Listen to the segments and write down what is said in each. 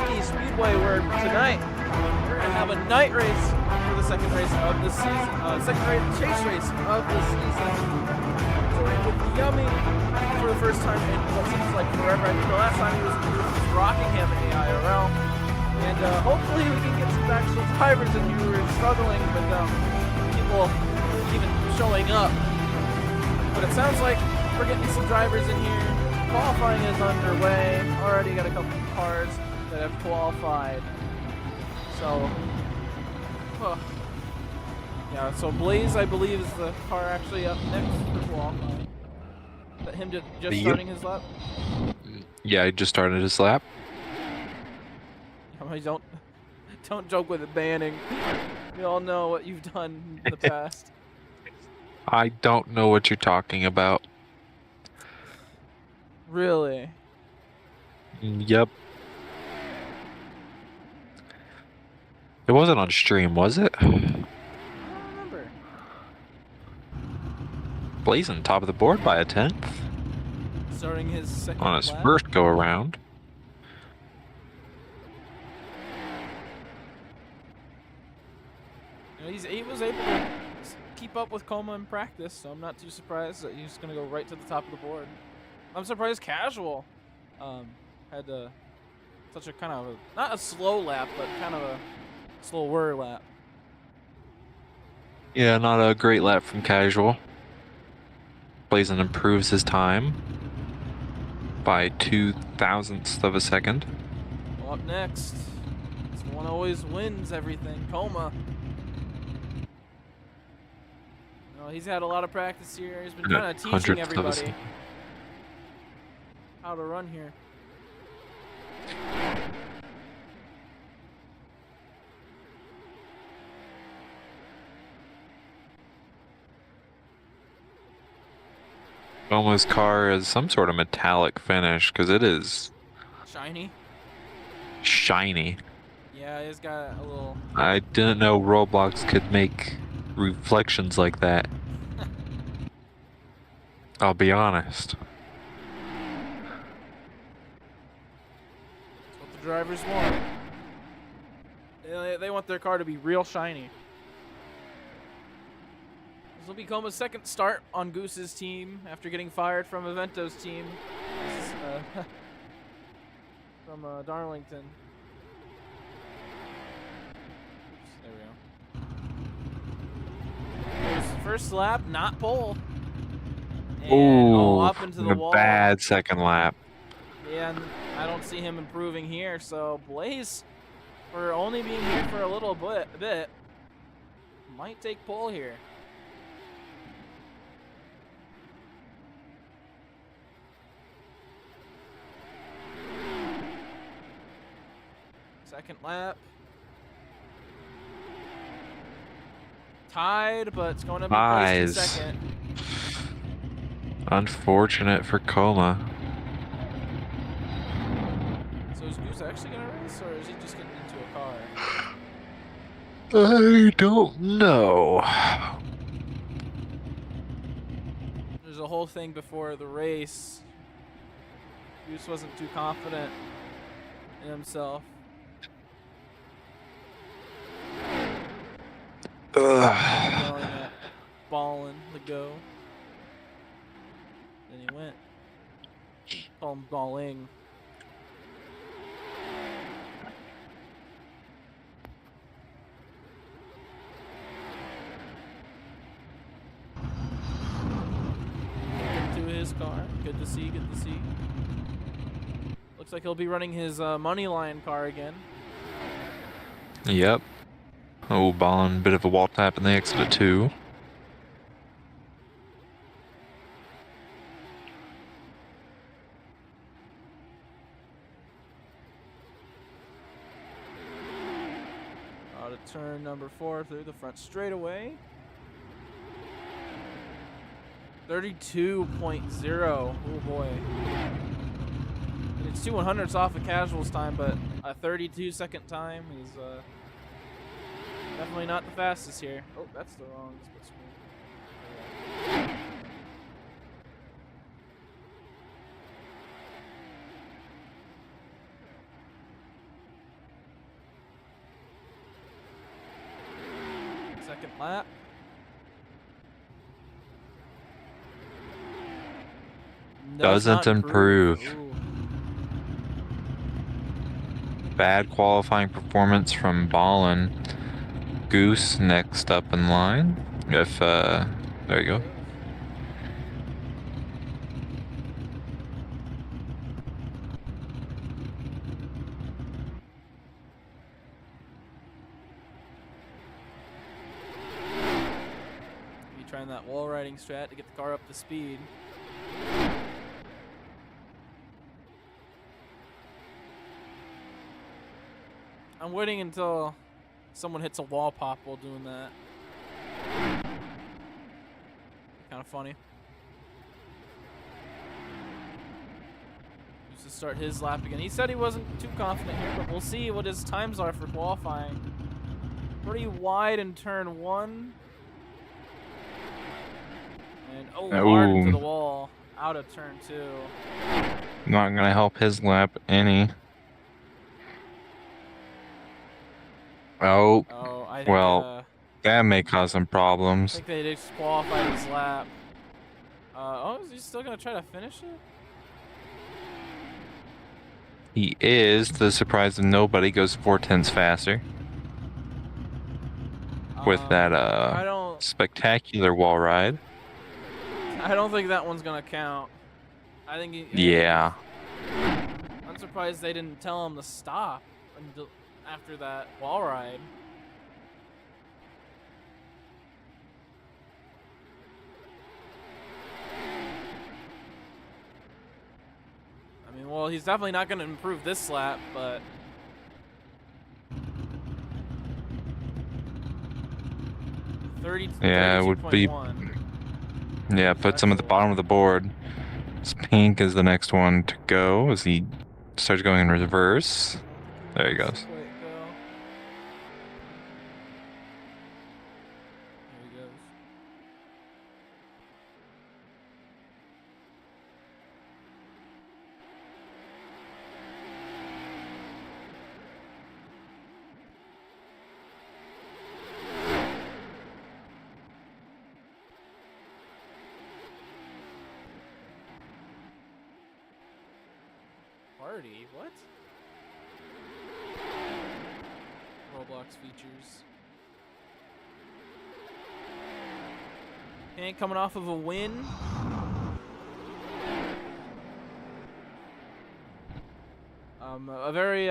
Kentucky Speedway, where tonight we're going to have a night race for the second race of the season, second chase race of the season. Joining with Yummy for the first time in what seems like forever. I think the last time he was Rockingham in the AIRL. And hopefully we can get some actual drivers in here. We were struggling with people even showing up. But it sounds like we're getting some drivers in here. Qualifying is underway. Already got a couple of cars that have qualified. So, yeah. So Blaze, I believe, is the car actually up next for qualifying. Is that him just starting his lap? Yeah, he just started his lap. Don't joke with the banning. We all know what you've done in the past. I don't know what you're talking about. Really? Yep. It wasn't on stream, was it? I don't remember. Blazing top of the board by a 10th. Starting his second on his lap. first go around. You know, he was able to keep up with Coma in practice, so I'm not too surprised that he's going to go right to the top of the board. I'm surprised Casual had such a kind of not a slow lap, but kind of a slower lap. Yeah, not a great lap from Casual. Blazin improves his time by 0.02 of a second. Well, up next, this one always wins everything. Coma. No, he's had a lot of practice here. He's been kind of teaching everybody how to run here. Coma's car is some sort of metallic finish because it is shiny. Yeah, it's got a little. I didn't know Roblox could make reflections like that. I'll be honest. That's what the drivers want. They want their car to be real shiny. This will be Coma's second start on Goose's team after getting fired from Evento's team. From Darlington. There we go. First lap, not pole. And, up into the wall. Bad second lap. Yeah, and I don't see him improving here. So Blaze, for only being here for a little bit, might take pole here. Second lap. Tied, but it's going to be placed in second. Unfortunate for Coma. So is Goose actually going to race, or is he just getting into a car? I don't know. There's a whole thing before the race. Goose wasn't too confident in himself. Balling the go. Then he went. Call him balling. To his car. Good to see, good to see. Looks like he'll be running his Moneyline car again. Yep. Oh, balling, bit of a wall tap in the exit at 2. Out of turn number 4 through the front straightaway. 32.0. Oh boy. It's 2/100ths off of Casual's time, but a 32-second time is definitely not the fastest here. Oh, that's the wrong split screen. second lap. Does Doesn't not improve. Ooh. Bad qualifying performance from Ballin. Goose next up in line. If, there you go. Be trying that wall riding strat to get the car up to speed. I'm waiting until someone hits a wall pop while doing that. Kind of funny. Used to start his lap again. He said he wasn't too confident here, but we'll see what his times are for qualifying. Pretty wide in turn 1. And hard into the wall. Out of turn 2. Not gonna help his lap any. Oh, I think, well, that may cause some I problems. think they disqualified his lap. Is he still gonna try to finish it? He is, to the surprise of nobody, goes 4/10 faster. With that, I don't spectacular wall ride. I don't think that one's gonna count. I think Yeah. I'm surprised they didn't tell him to stop until after that wall ride. I mean, well, he's definitely not gonna improve this lap, but Yeah, it would be. Yeah, puts him at the bottom of the board. Pink is the next one to go as he starts going in reverse. There he goes. There he goes. Party? What? Roblox features. Hank coming off of a win. A very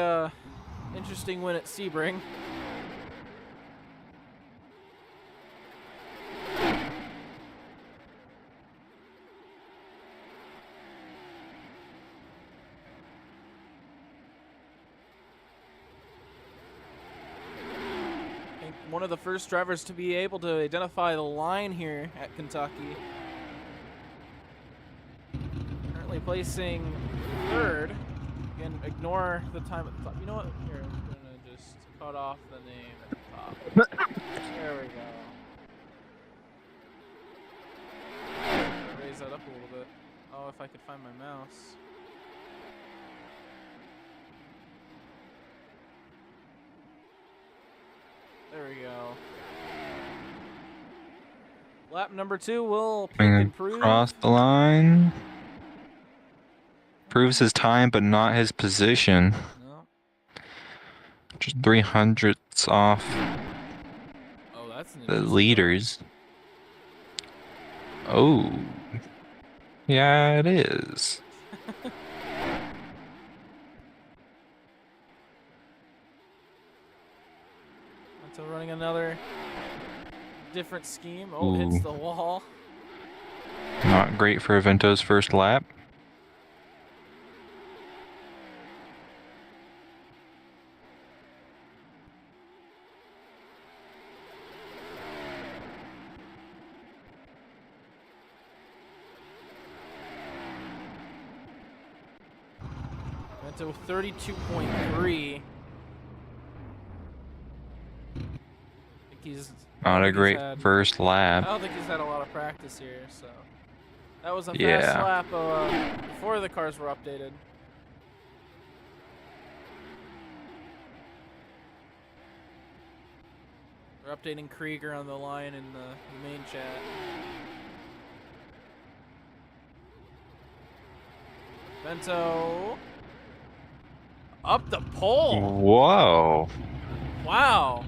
interesting win at Sebring. One of the first drivers to be able to identify the line here at Kentucky. Currently placing 3rd. Again, ignore the time at the top. You know what? Here, I'm gonna just cut off the name at the top. There we go. Raise that up a little bit. Oh, if I could find my mouse. There we go. Lap number 2 will improve. Across the line. Proves his time, but not his position. No. Just 300ths off That's an the leaders. Oh. Yeah, it is. Until running another different scheme. Oh, hits the wall. Not great for Avento's first lap. Avento 32.3. Not a great first lap. I don't think he's had a lot of practice here, so that was a fast Yeah. lap before the cars were updated. We're updating Krieger on the line in the main chat. Vento. Up the pole. Whoa. Wow.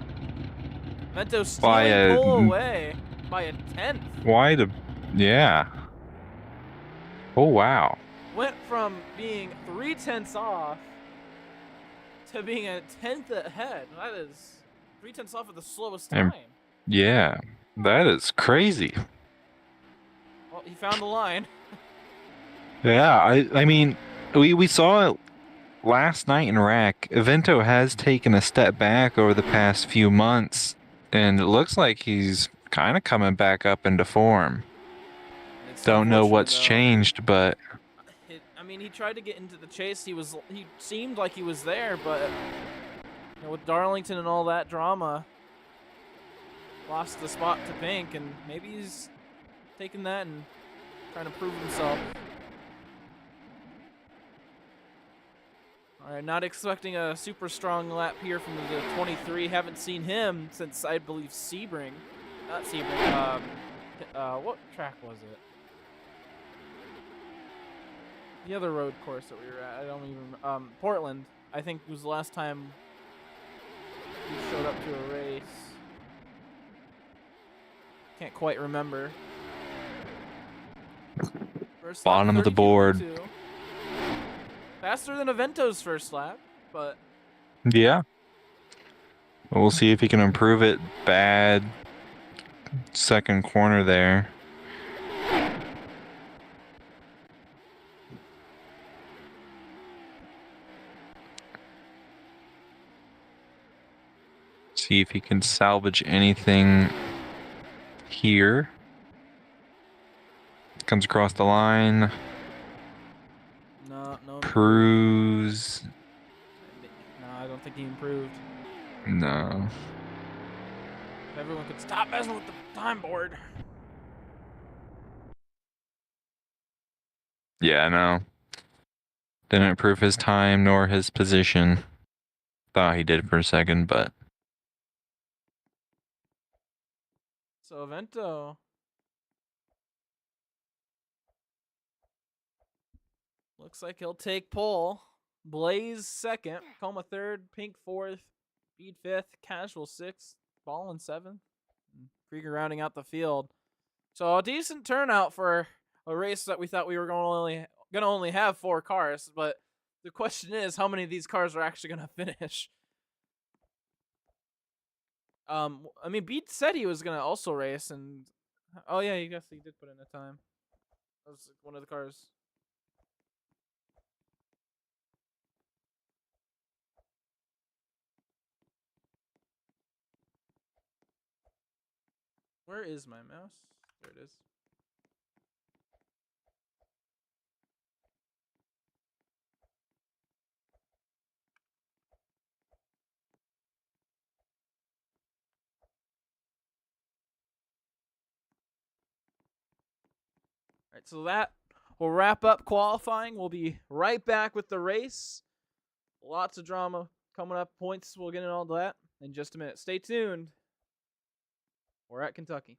Vento By stealing pole away by a 10th. Why the... Yeah. Oh, wow. Went from being 3/10 off to being a 10th ahead. That is 3/10 off at the slowest time. Yeah. That is crazy. Well, he found the line. Yeah, I mean, we saw it last night in RAC. Vento has taken a step back over the past few months, and it looks like he's kind of coming back up into form. Don't know what's changed, but I mean, he tried to get into the chase. He seemed like he was there, but with Darlington and all that drama, lost the spot to Pink, and maybe he's taking that and trying to prove himself. All right, not expecting a super strong lap here from the 23. Haven't seen him since, I believe, Sebring. Not Sebring. What track was it? The other road course that we were at. I don't even remember. Portland, I think, was the last time he showed up to a race. Can't quite remember. First lap, bottom of the board. 32.2. Faster than Avento's first lap, but... Yeah. We'll see if he can improve it. Bad second corner there. See if he can salvage anything here. Comes across the line. No. Cruise. No, I don't think he improved. No. If everyone could stop messing with the time board. Yeah, no. Didn't improve his time nor his position. Thought he did for a second, but... So, Vento. Looks like he'll take pole. Blaze second. Coma third. Pink fourth. Speed fifth. Casual sixth. Ballin seventh. Krieger rounding out the field. So, a decent turnout for a race that we thought we were going to only have 4 cars. But the question is, how many of these cars are actually going to finish? I mean, Beat said he was gonna also race, and oh yeah, I guess he did put in a time. That was one of the cars. Where is my mouse? There it is. All right, so that will wrap up qualifying. We'll be right back with the race. Lots of drama coming up. Points, we'll get into all that in just a minute. Stay tuned. We're at Kentucky.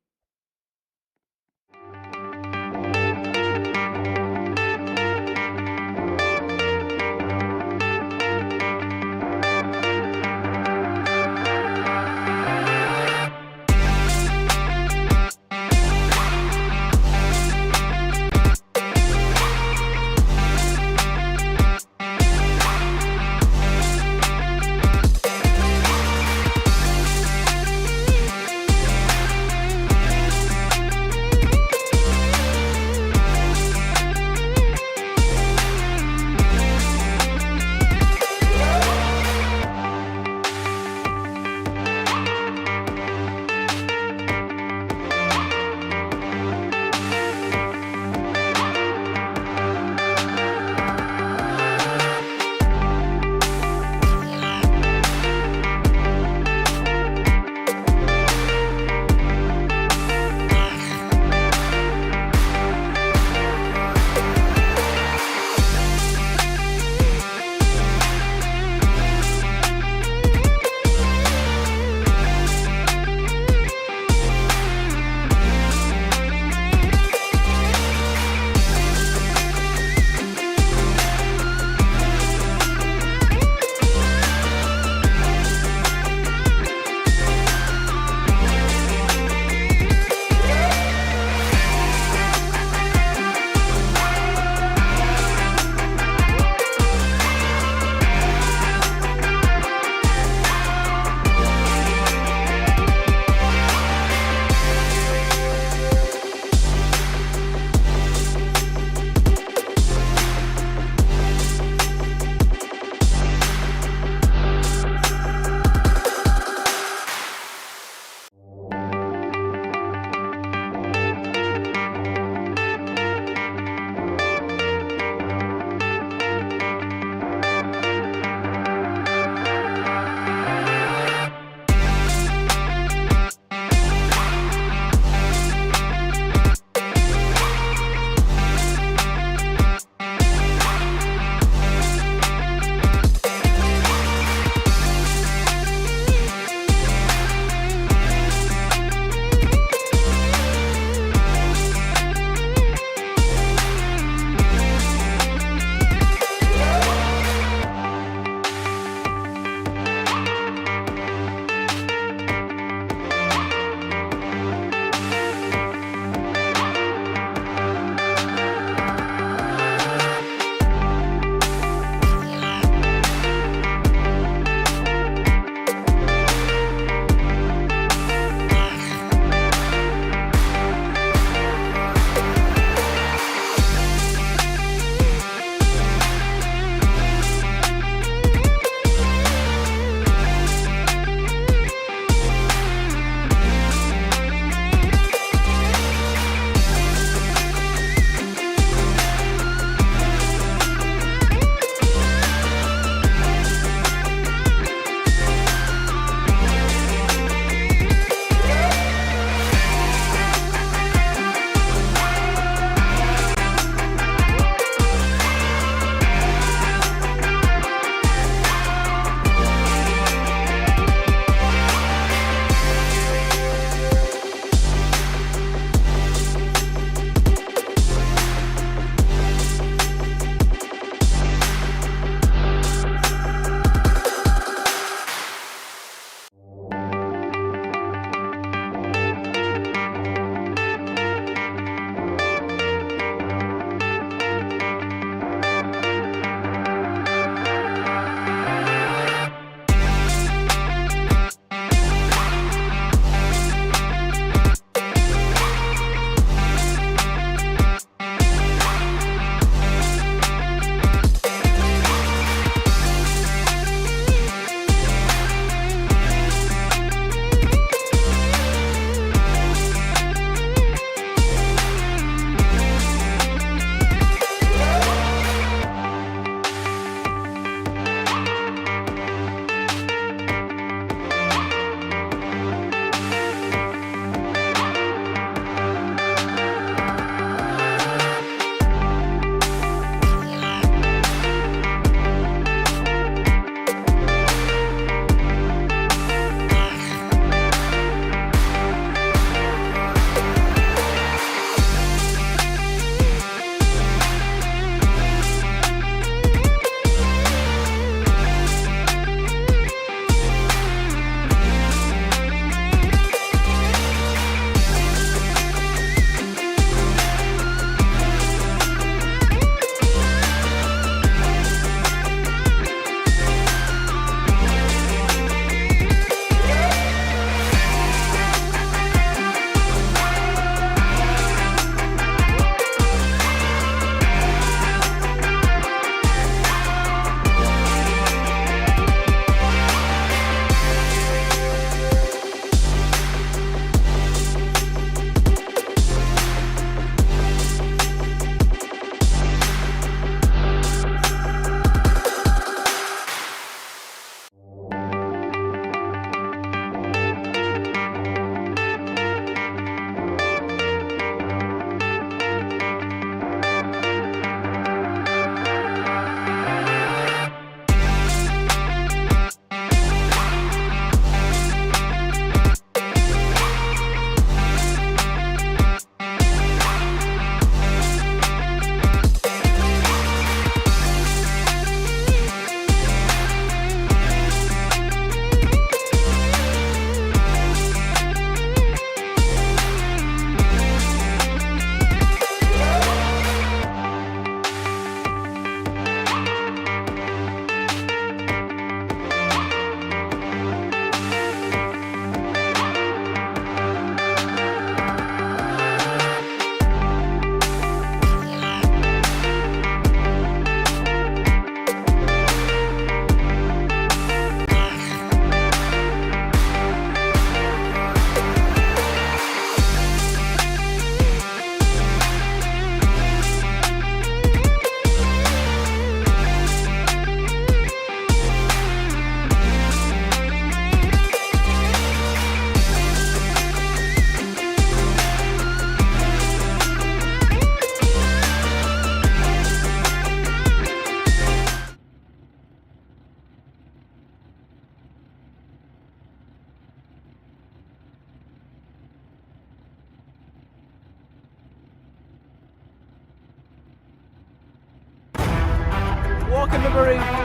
welcome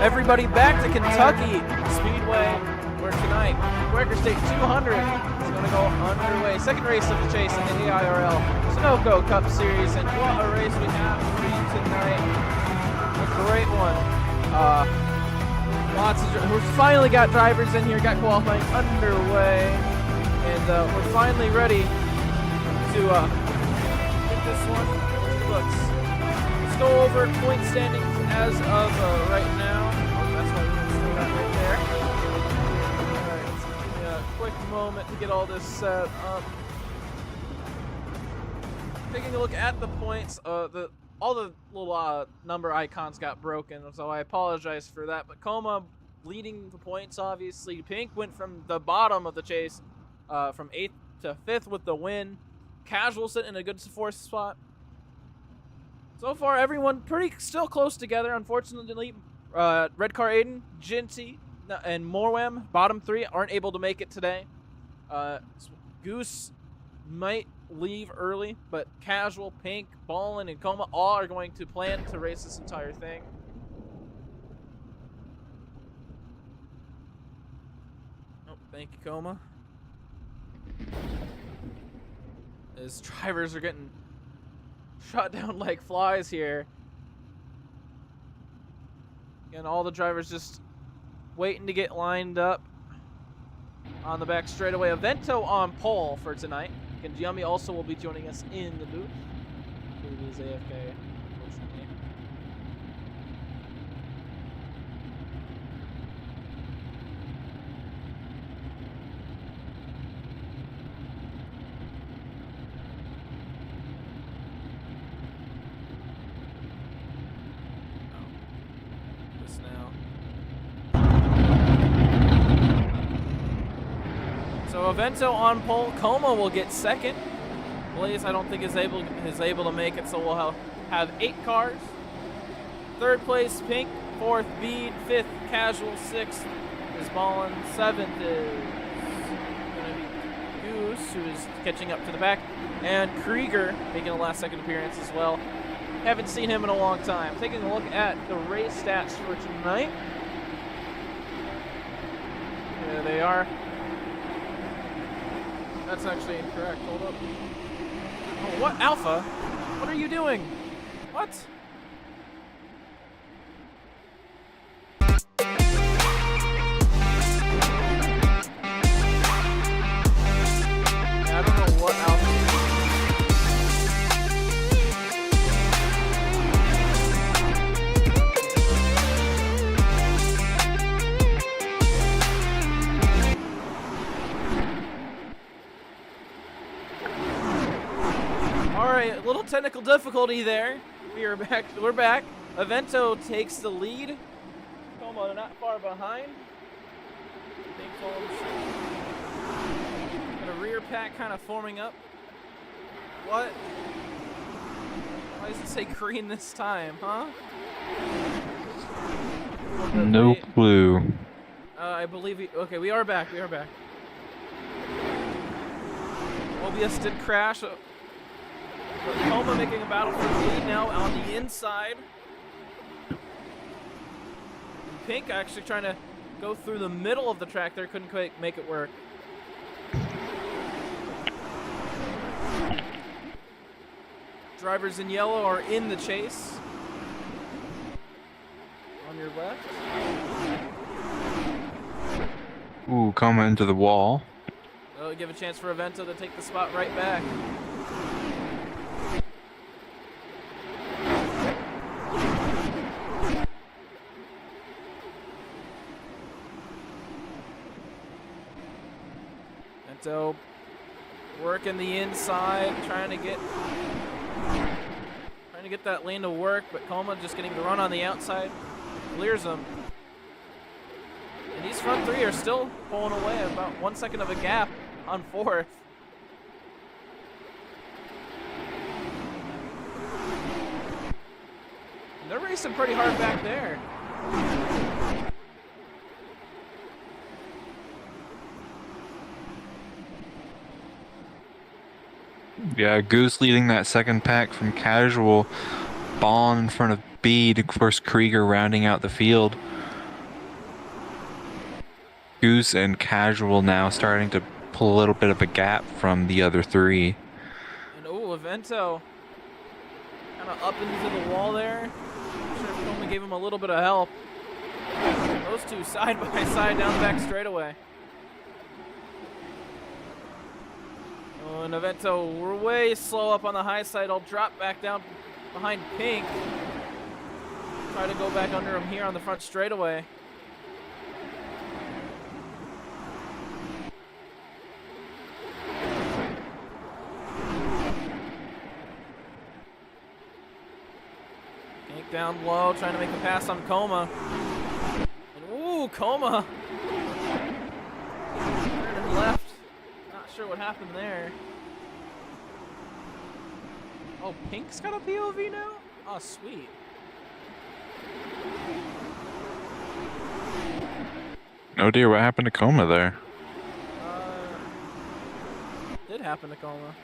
everybody back to Kentucky Speedway, where tonight Quaker State 200 is going to go underway. Second race of the chase in the AIRL Sunoco Cup Series, and what a race we have for you tonight. A great one. We finally got drivers in here, got qualifying underway, and we're finally ready to get this one. Let's go over point standings as of right now. Oh, that's why we're going to throw that right there. Alright, let's give me a quick moment to get all this set up. Taking a look at the points, all the little number icons got broken, so I apologize for that. But Coma leading the points, obviously. Pink went from the bottom of the chase, from 8th to 5th with the win. Casual sitting in a good 4th spot. So far, everyone pretty still close together. Unfortunately, Red Car Aiden, Ginty, and Morwem, bottom 3, aren't able to make it today. Goose might leave early, but Casual, Pink, Ballin, and Coma all are going to plan to race this entire thing. Oh, thank you, Coma. As drivers are getting shot down like flies here. And all the drivers just waiting to get lined up on the back straightaway. Avento on pole for tonight. And Yummy also will be joining us in the booth. I believe he's AFK, unfortunately. So Avento on pole, Coma will get second. Blaze, I don't think is able to make it, so we'll have 8 cars. Third place, Pink. 4th, Bead. 5th, Casual. 6th is Ballin. 7th is going to be Goose, who is catching up to the back, and Krieger making a last-second appearance as well. Haven't seen him in a long time. Taking a look at the race stats for tonight. There they are. That's actually incorrect. Hold up. Oh, what? Alpha? What are you doing? What? Yeah, I don't know what Alpha is. Alright, a little technical difficulty there. We're back. Avento takes the lead. Como not far behind. Got a rear pack kind of forming up. What? Why does it say green this time, huh? No clue. I believe okay, we are back. OBS did crash. But Coma making a battle for the lead now on the inside. And Pink actually trying to go through the middle of the track there, couldn't quite make it work. Drivers in yellow are in the chase. On your left. Ooh, Coma into the wall. That'll give a chance for Avento to take the spot right back. So, working the inside, trying to get that lane to work, but Coma just getting the run on the outside, clears him. And these front 3 are still pulling away, about 1 second of a gap on 4th. And they're racing pretty hard back there. Yeah, Goose leading that second pack from Casual. balling in front of Bede. Of course, Krieger rounding out the field. Goose and Casual now starting to pull a little bit of a gap from the other three. And Evento kind of up into the wall there. I'm sure if only gave him a little bit of help. Those two side by side down the back straightaway. Oh, and Evento, we're way slow up on the high side. I'll drop back down behind Pink. Try to go back under him here on the front straightaway. Pink down low, trying to make a pass on Coma. And ooh, Coma. Turned left. Not sure what happened there. Oh, Pink's got a POV now? Oh, sweet. Oh dear, what happened to Coma there? Did happen to Coma.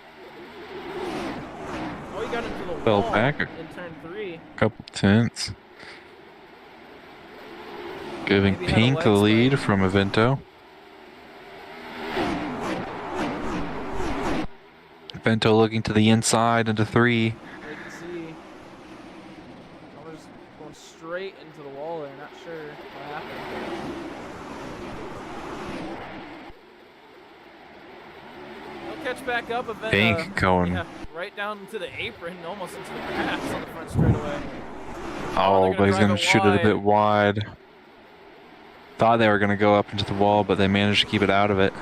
Oh, he got into the Fell wall back in turn 3. Couple tenths. Giving Maybe had a Pink leg the lead spike. from Evento. Evento looking to the inside into 3. You can see Coma's going straight into the wall there. Not sure what happened. He'll catch back up. Pink going. Yeah, right down to the apron, almost into the grass on the front straightaway. Oh, but he's drive going it to shoot it a bit wide. wide. Thought they were going to go up into the wall, but they managed to keep it out of it.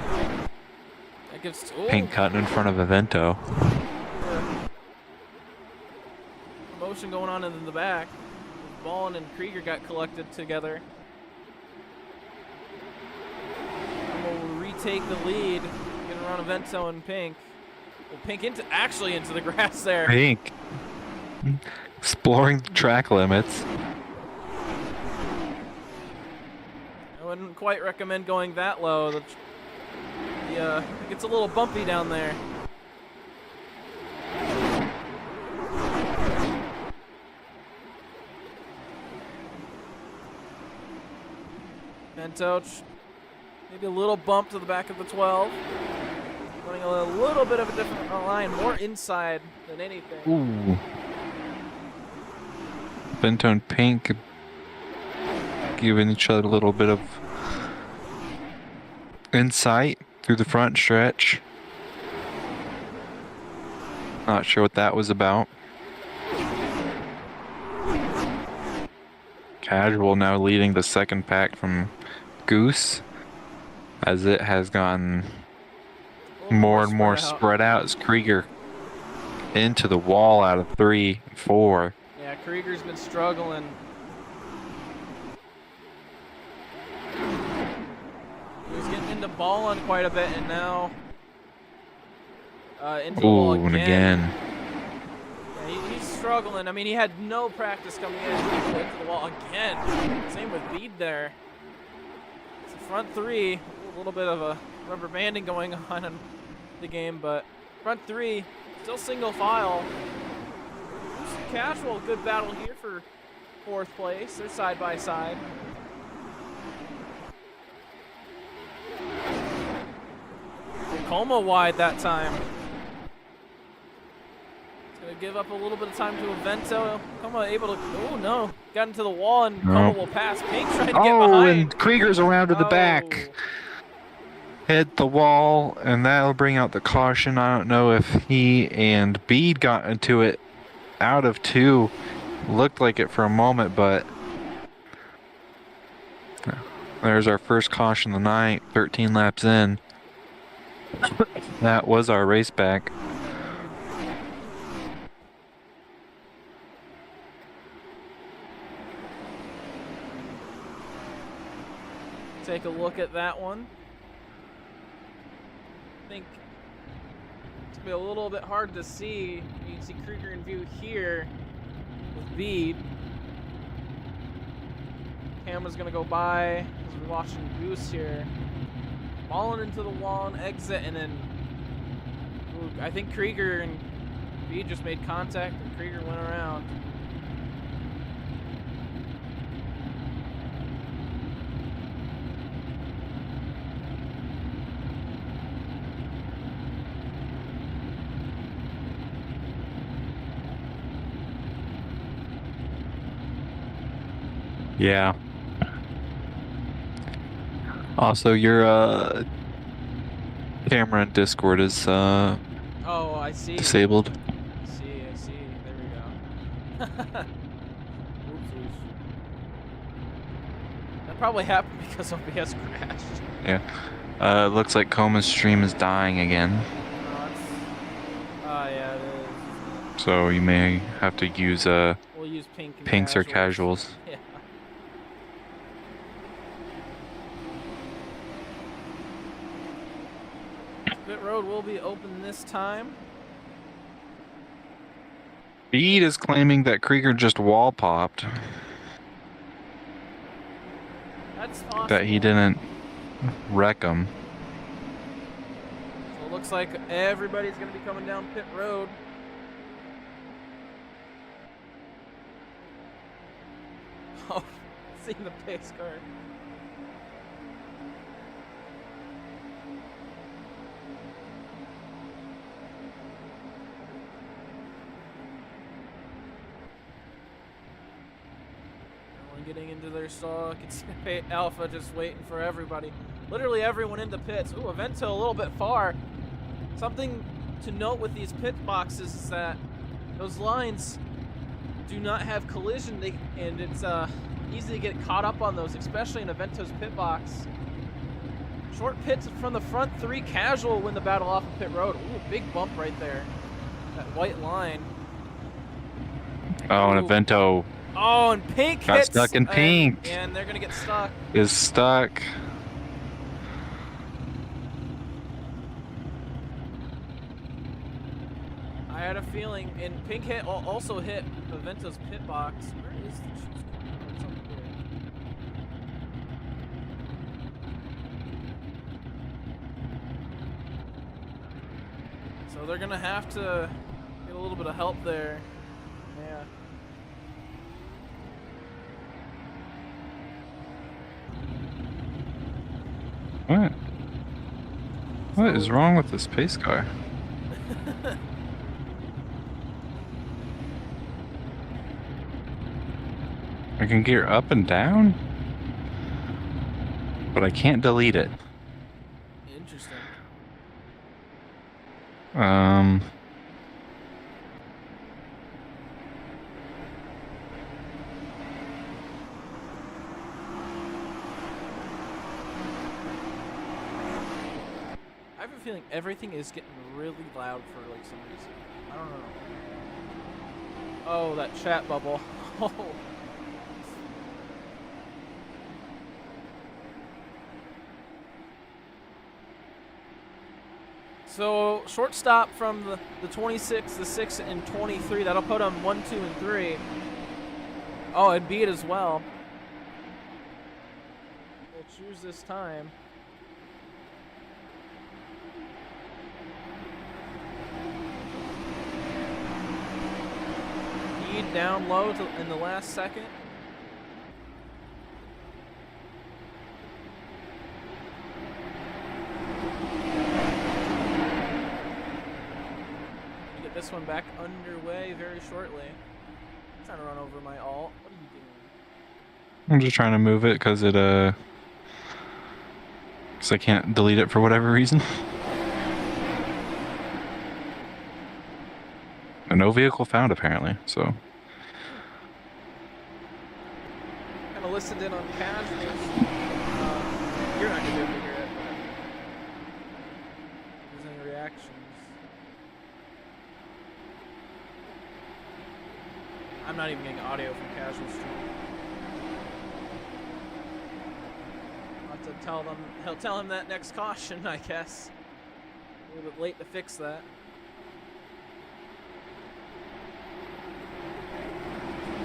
That gives Pink cutting in front of Evento. motion going on in the back. Ballin and Krieger got collected together. And we'll retake the lead, get around Evento and Pink. Well, Pink actually into the grass there. Pink exploring the track limits. I wouldn't quite recommend going that low. It gets a little bumpy down there. Evento, maybe a little bump to the back of the 12. Running a little bit of a different line, more inside than anything. Ooh. Evento and Pink giving each other a little bit of insight through the front stretch. Not sure what that was about. Casual now leading the second pack from Goose, as it has gotten more and more spread out as Krieger into the wall out of 3, 4. Yeah, Krieger's been struggling. He was getting into ball quite a bit, and now into the wall Ooh, again. and again. Yeah, he's struggling. I mean, he had no practice coming into the wall again. Same with Bede there. It's a front 3, a little bit of a rubber banding going on in the game, but front 3, still single file. Casual, good battle here for 4th place. They're side by side. Coma wide that time. It's going to give up a little bit of time to Evento. Coma able to, oh no, got into the wall and Coma will pass. Pink trying to get behind. And Krieger's around to the back. Hit the wall, and that'll bring out the caution. I don't know if he and Bede got into it out of 2. Looked like it for a moment, but there's our first caution of the night, 13 laps in. That was our race back. Take a look at that one. I think it's going to be a little bit hard to see. You can see Krieger in view here with Bede. Camera's going to go by as we're watching Goose here. Falling into the wall and exit, and then ooh, I think Krieger and Bede just made contact, and Krieger went around. Yeah. Also, your camera in Discord is Oh, I see. disabled. I see. There we go. Oopsies. That probably happened because OBS crashed. Yeah. Looks like Coma's stream is dying again. Oh, yeah, it is. So you may have to use We'll use pink and pinks or casuals. casuals. Yeah. Pit road will be open this time. Bede is claiming that Krieger just wall popped. That's possible. That he didn't wreck him. So it looks like everybody's going to be coming down pit road. Oh, seeing the pace car. Everyone getting into their stall. Can see Alpha just waiting for everybody. Literally everyone in the pits. Ooh, Avento a little bit far. Something to note with these pit boxes is that those lines do not have collision, and it's easy to get caught up on those, especially in Avento's pit box. Short pits from the front, 3 casual win the battle off of pit road. Ooh, big bump right there. That white line. Oh, and Avento Oh, and pink got hits. stuck in pink. And they're going to get stuck. Is stuck. I had a feeling, and pink hit also hit Avento's pit box. Where is the choose camera? It's over here. So they're gonna have to get a little bit of help there. Yeah. What? What is wrong with this pace car? I can gear up and down, but I can't delete it. Interesting. I have a feeling everything is getting really loud for like some reason. I don't know. Oh, that chat bubble. Oh. So shortstop from the 26, the 6, and 23. That'll put them 1, 2, and 3. Oh, and beat as well. We'll choose this time. Need down low in the last second. This one back underway very shortly. I'm trying to run over my alt. What are you doing? I'm just trying to move it because I can't delete it for whatever reason. And no vehicle found apparently, so. Kind of listened in on casuals. You're not gonna be able to hear it. If there's any reactions. I'm not even getting audio from casual stream. I'll have to tell them. He'll tell him that next caution, I guess. A little bit late to fix that.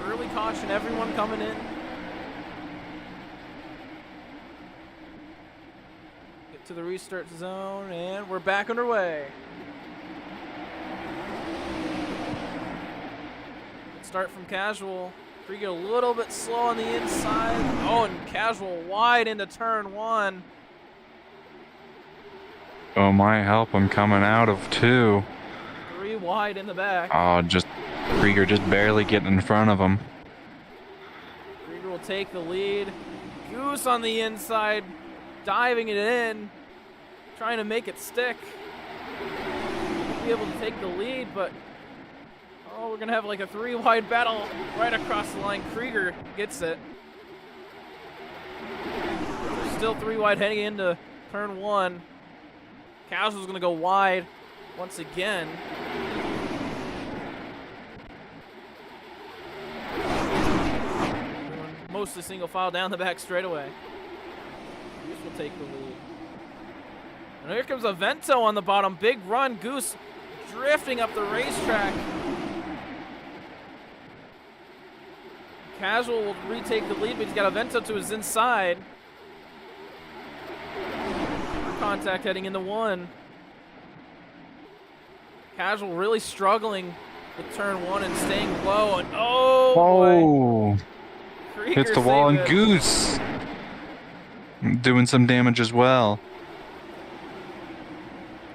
Early caution, everyone coming in. Get to the restart zone, and we're back underway. Start from casual. Krieger a little bit slow on the inside. Oh, and casual wide into turn 1. Oh my help, I'm coming out of 2. 3 wide in the back. Oh, Krieger just barely getting in front of him. Krieger will will take the lead. Goose on the inside, diving it in, trying to make it stick. Won't be able to take the lead, but oh, we're gonna have like a 3-wide battle right across the line. Krieger gets it. Still 3-wide heading into turn 1. Casual's gonna go wide once again. Mostly single file down the back straightaway. Goose will take the lead. And here comes a Vento on the bottom. Big run. Goose drifting up the racetrack. Casual will retake the lead, but he's got a Vento to his inside. Contact heading into 1. Casual really struggling with turn 1 and staying low. And oh boy. Krieger Hits the wall, and saved it. Goose doing some damage as well.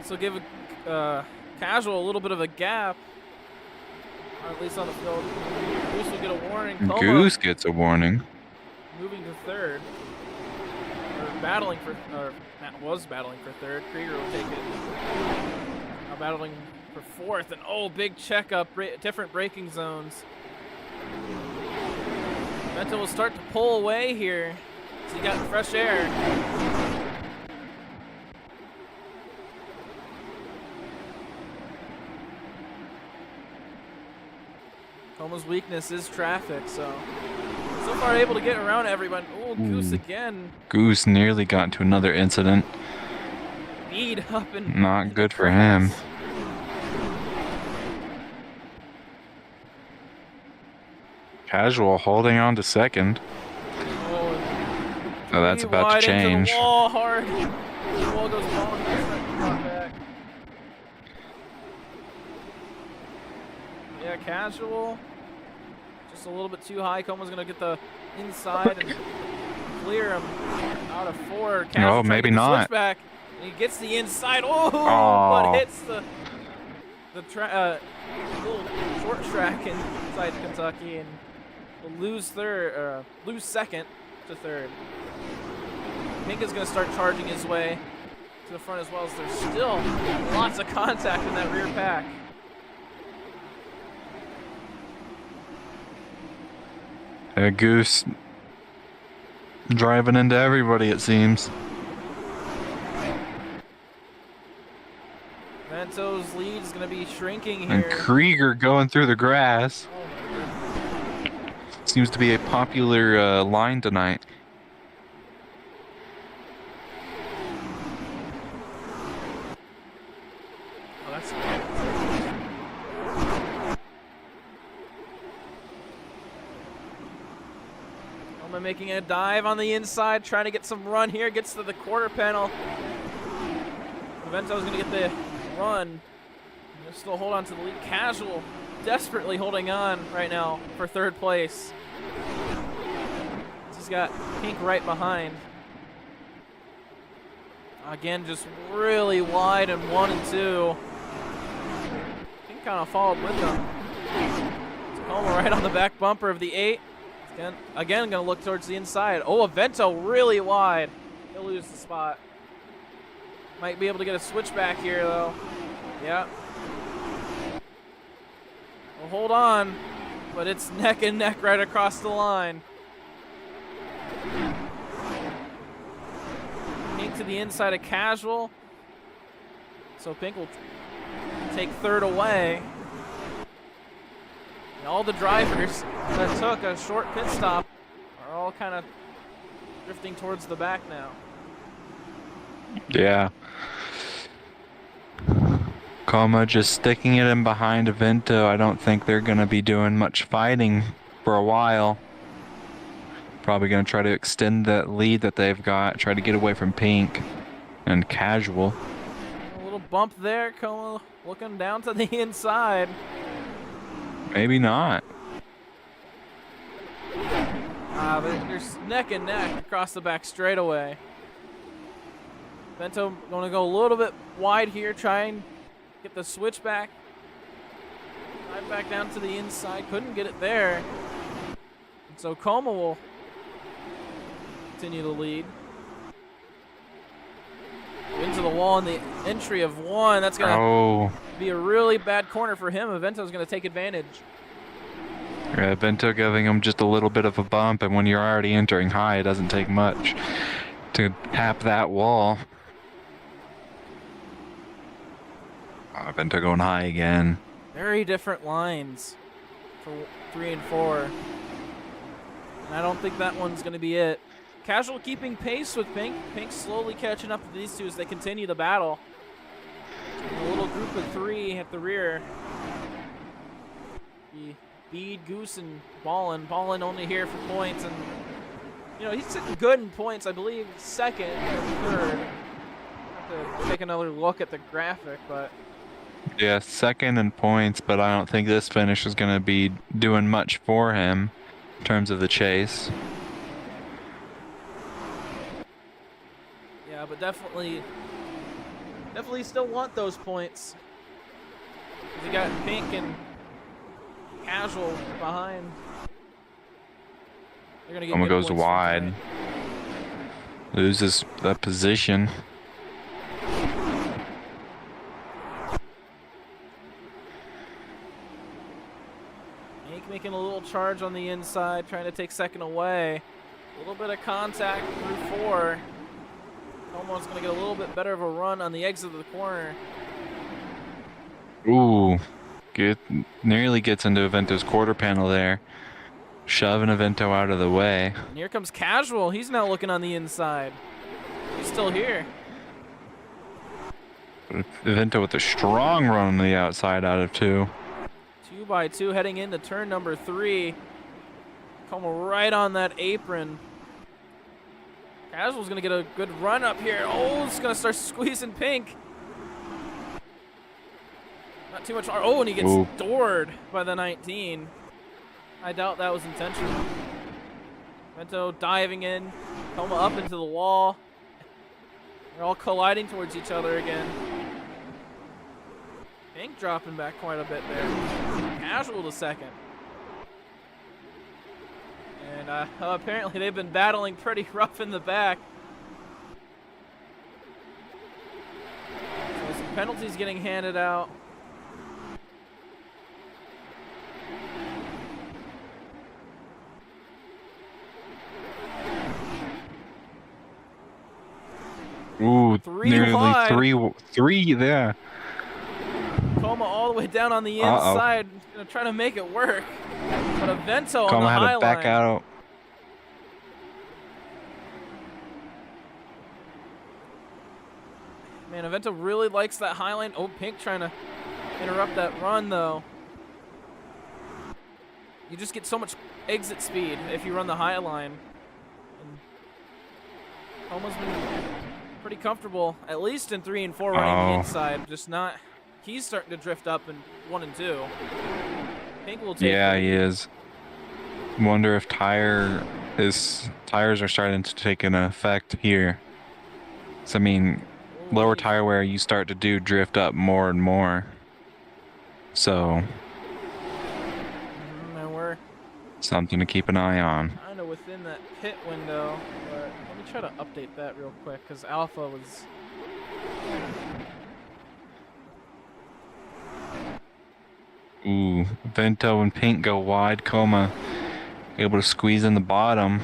So give Casual a little bit of a gap, or at least on the field. Goose will get a warning. Coma Goose gets a warning. moving to 3rd, or battling for, or Matt was battling for 3rd. Krieger will take it. Now battling for 4th, and oh, big checkup, different braking zones. Vento will start to pull away here. So he got fresh air. Coma's weakness is traffic, so far able to get around everyone. Oh, Goose again. Goose nearly got into another incident. Speed up and Not good for him. Casual holding on to 2nd. Oh, that's about to change. Into the wall hard. The wall goes long. Back. Yeah, Casual. Just a little bit too high. Coma's gonna get the inside and clear him out of 4. Casual Oh, maybe not. Switchback. And he gets the inside. Oh, but hits the little short track inside Kentucky, and will lose 2nd to 3rd. Pink is going to start charging his way to the front as well, as there's still lots of contact in that rear pack. Goose driving into everybody, it seems. Vento's lead is going to be shrinking here. And Krieger going through the grass. Oh my goodness. Seems to be a popular line tonight. Oh, that's Oma making a dive on the inside, trying to get some run here. Gets to the quarter panel. Vento's going to get the run. He'll still hold on to the lead. Casual desperately holding on right now for 3rd place. He's got Pink right behind. Again, just really wide in 1 and 2. Pink kind of followed with them. Tacoma right on the back bumper of the 8. Again, going to look towards the inside. Oh, Vento really wide. He'll lose the spot. Might be able to get a switchback here, though. Yeah. Well, hold on. But it's neck and neck right across the line. Pink to the inside of Casual. So Pink will take 3rd away. And all the drivers that took a short pit stop are all kind of drifting towards the back now. Yeah. Coma just sticking it in behind Vento. I don't think they're going to be doing much fighting for a while. Probably going to try to extend that lead that they've got, try to get away from Pink and Casual. A little bump there, Coma looking down to the inside. Maybe not. But there's neck and neck across the back straightaway. Vento going to go a little bit wide here, try and get the switch back. Dive back down to the inside, couldn't get it there. And so Coma will continue the lead. Into the wall in the entry of 1. That's going to be a really bad corner for him. Avento's going to take advantage. Yeah, Vento giving him just a little bit of a bump, and when you're already entering high, it doesn't take much to tap that wall. Vento going high again. Very different lines for 3 and 4. And I don't think that one's going to be it. Casual keeping pace with Pink. Pink slowly catching up to these two as they continue the battle. A little group of 3 at the rear. Bede, Goose, and Ballin. Ballin only here for points, and you know he's sitting good in points. I believe second or third. Have to take another look at the graphic, but yeah, second in points. But I don't think this finish is going to be doing much for him in terms of the chase. Yeah, but definitely still want those points. You got Pink and Casual behind. They're gonna get Almost good goes points wide. Loses that position. Pink making a little charge on the inside, trying to take second away. A little bit of contact through 4. Almost gonna get a little bit better of a run on the exit of the corner. Ooh. Nearly gets into Avento's quarter panel there, shoving Avento out of the way. And here comes Casual. He's now looking on the inside. He's still here. Avento with a strong run on the outside out of 2. 2 by 2 heading into turn number 3. Come right on that apron. Casual's gonna get a good run up here. Oh, it's gonna start squeezing Pink. Not too much. Oh, and he gets doored by the 19. I doubt that was intentional. Vento diving in, Toma up into the wall. They're all colliding towards each other again. Pink dropping back quite a bit there. Casual to second. And apparently they've been battling pretty rough in the back. So some penalties getting handed out. Ooh, nearly wide. three there. Coma all the way down on the inside, gonna try to make it work. But Avento on the high line. Coma had to back out. Man, Avento really likes that high line. Oh, Pink trying to interrupt that run, though. You just get so much exit speed if you run the high line. And Coma's been pretty comfortable, at least in 3 and 4 running the inside. Just not. He's starting to drift up in 1 and 2. Pink will take. Yeah, he is. Wonder if his tires are starting to take an effect here. So I mean, lower tire wear, you start to do drift up more and more. So and we're something to keep an eye on. kind of within that pit window, but let me try to update that real quick because Alpha was. Ooh, Vento and Pink go wide. Coma able to squeeze in the bottom.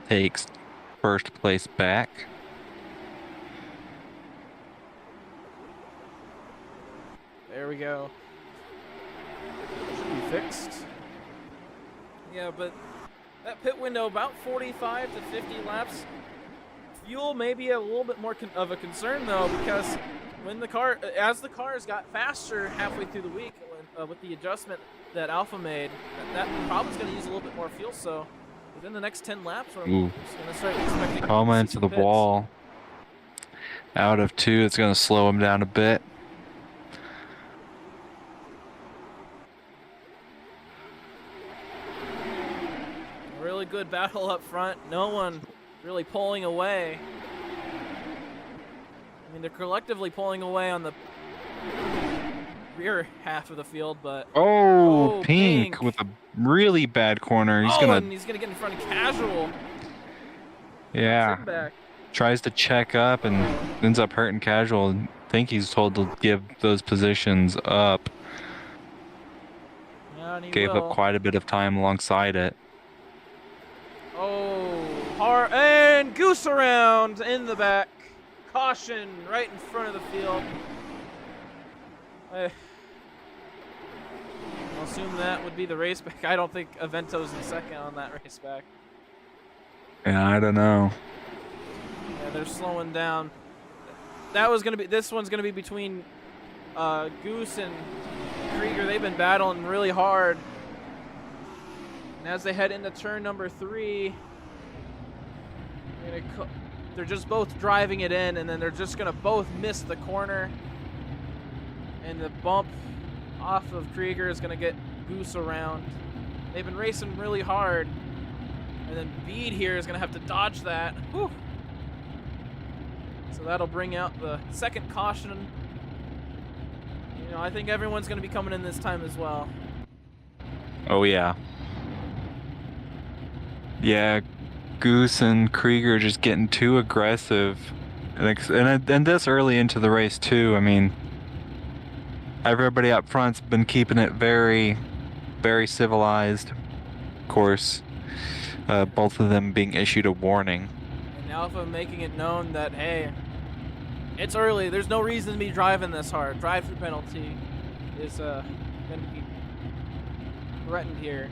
Takes first place back. There we go. Should be fixed. Yeah, but that pit window, about 45 to 50 laps. Fuel may be a little bit more of a concern though, because when as the cars got faster halfway through the week, with the adjustment that Alpha made, that probably is going to use a little bit more fuel. So within the next 10 laps, we're going to start expecting Coma into the wall. Out of 2, it's going to slow him down a bit. Really good battle up front. No one really pulling away. I mean, they're collectively pulling away on the rear half of the field, but Oh, oh, Pink with a really bad corner. He's gonna, and he's gonna get in front of Casual. yeah, Him back. tries to check up and ends up hurting Casual. I think he's told to give those positions up. Yeah, and he Gave up will. quite a bit of time alongside it. Oh, hard and goose around in the back. Caution right in front of the field. I'll assume that would be the race back. I don't think Avento's in second on that race back. Yeah, I don't know. Yeah, they're slowing down. That was gonna be. This one's gonna be between Goose and Krieger. They've been battling really hard. And as they head into turn number 3, they're just both driving it in, and then they're just gonna both miss the corner. And the bump off of Krieger is gonna get Goose around. They've been racing really hard. And then Bede here is gonna have to dodge that. Whew. So that'll bring out the second caution. You know, I think everyone's gonna be coming in this time as well. Oh, yeah. Yeah, Goose and Krieger just getting too aggressive. And this early into the race, too. I mean, everybody up front's been keeping it very, very civilized. Of course, both of them being issued a warning. And Alpha making it known that, hey, it's early. There's no reason to be driving this hard. Drive-through penalty is going to be threatened here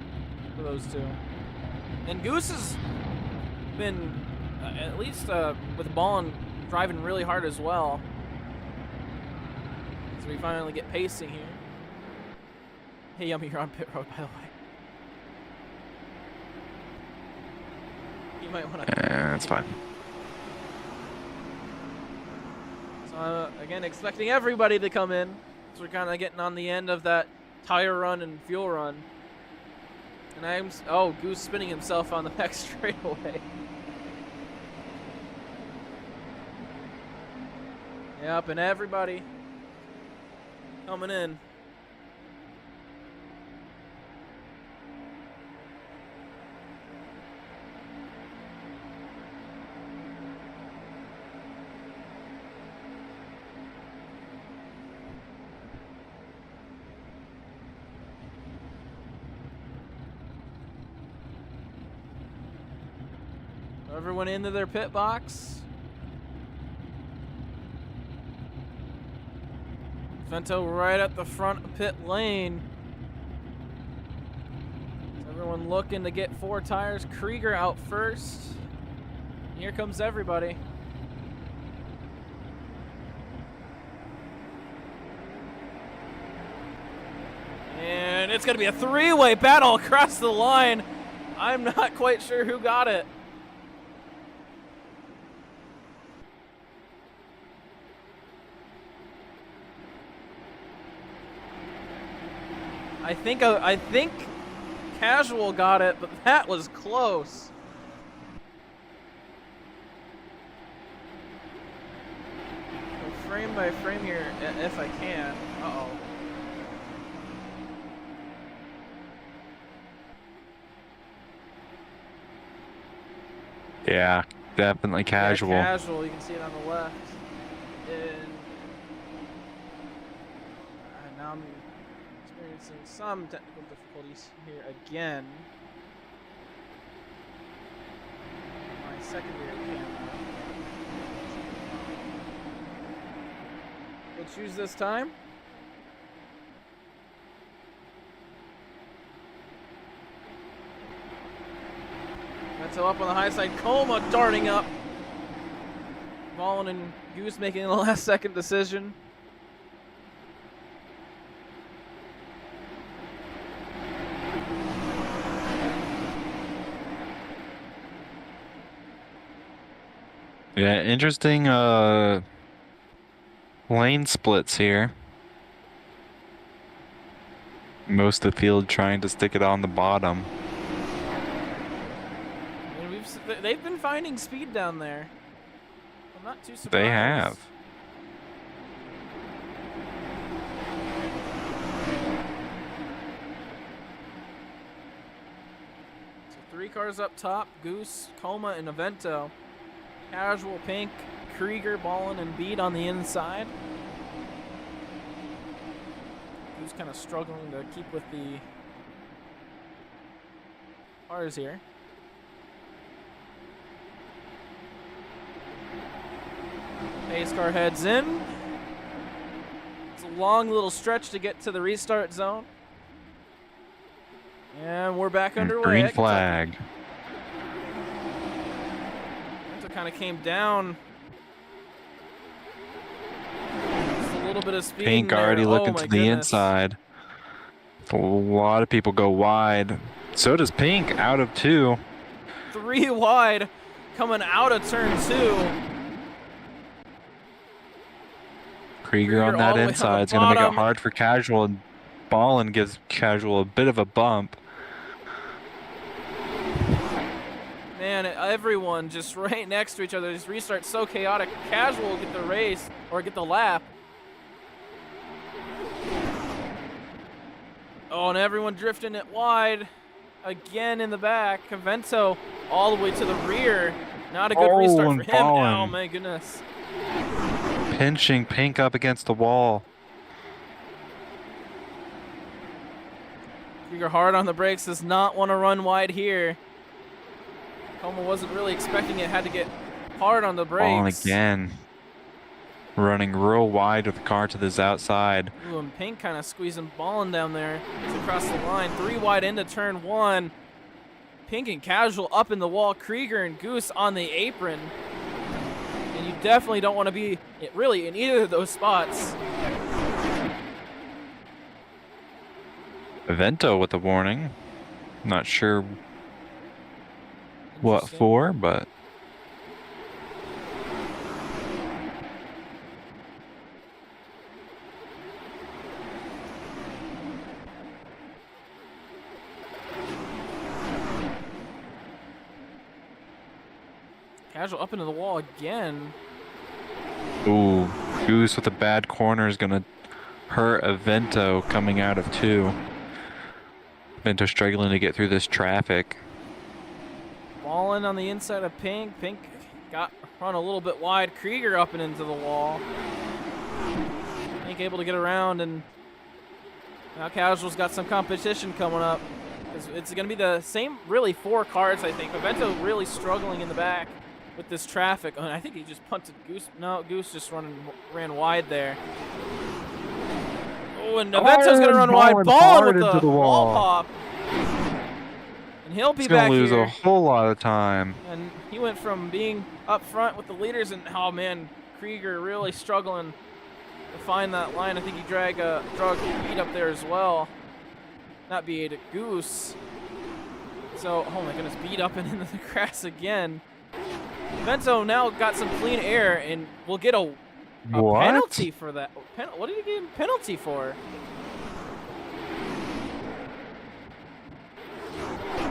for those two. And Goose has been, at least with the ball and driving really hard as well. So we finally get pacing here. Hey, Yummy, you're on pit road, by the way. You might want to... That's fine. So, again, expecting everybody to come in. So we're kind of getting on the end of that tire run and fuel run. And Goose spinning himself on the back straightaway. Yep, and everybody coming in. Everyone into their pit box. Vento right at the front of pit lane. So everyone looking to get 4 tires. Krieger out first. Here comes everybody. And it's going to be a 3-way battle across the line. I'm not quite sure who got it. I think Casual got it, but that was close. So frame by frame here, if I can. Uh-oh. Yeah, definitely Casual. Yeah, Casual, you can see it on the left. And now I'm experiencing some technical difficulties here again. My secondary camera. We'll choose this time. That's up on the high side. Coma darting up. Ballin and Goose making the last second decision. Yeah, interesting lane splits here. Most of the field trying to stick it on the bottom. And they've been finding speed down there. I'm not too surprised. They have. 3 cars up top, Goose, Coma, and Evento. Casual, Pink, Krieger, Ballin, and Beat on the inside. Goose kind of struggling to keep with the cars here. Pace car heads in. It's a long little stretch to get to the restart zone. And we're back underway. Green flag. It kind of came down. Just a little bit of speed. Pink in there. already looking my to the goodness. inside. A lot of people go wide. So does Pink, out of 2. 3 wide coming out of turn 2. Krieger on all that the way on inside the is going to make it bottom. hard for Casual, and Ballin gives Casual a bit of a bump. Man, everyone just right next to each other. These restarts so chaotic. Casual will get the race or get the lap. Oh, and everyone drifting it wide. Again in the back. Evento all the way to the rear. Not a good restart for and him. Ballin Oh, my goodness. pinching Pink up against the wall. Krieger hard on the brakes. Does not want to run wide here. Coma wasn't really expecting it. Had to get hard on the Ballin brakes. again. Running real wide with the car to this outside. Ooh, and Pink kind of squeezing Ballin down there. It's across the line. 3 wide into turn 1. Pink and Casual up in the wall. Krieger and Goose on the apron. And you definitely don't want to be really in either of those spots. Evento with a warning. Not sure what Interesting. for, but Casual up into the wall again. ooh, Goose with a bad corner is gonna hurt Evento coming out of 2. Evento struggling to get through this traffic. Ballin on the inside of Pink. Pink got run a little bit wide. Krieger up and into the wall. Pink able to get around, and now Casual's got some competition coming up. It's going to be the same, really, 4 cars, I think. Evento really struggling in the back with this traffic. Oh, and I think he just punted Goose. No, Goose just ran wide there. Oh, and Evento's going to run wide. Ballin with the wall pop. And he'll be He's gonna back lose here. a whole lot of time. And he went from being up front with the leaders, and oh man, Krieger really struggling to find that line. I think he drug Beat up there as well. Not Beat, Goose. So, oh my goodness, Beat up and into the grass again. Evento now got some clean air and will get a What? penalty for that. What did he get a penalty for?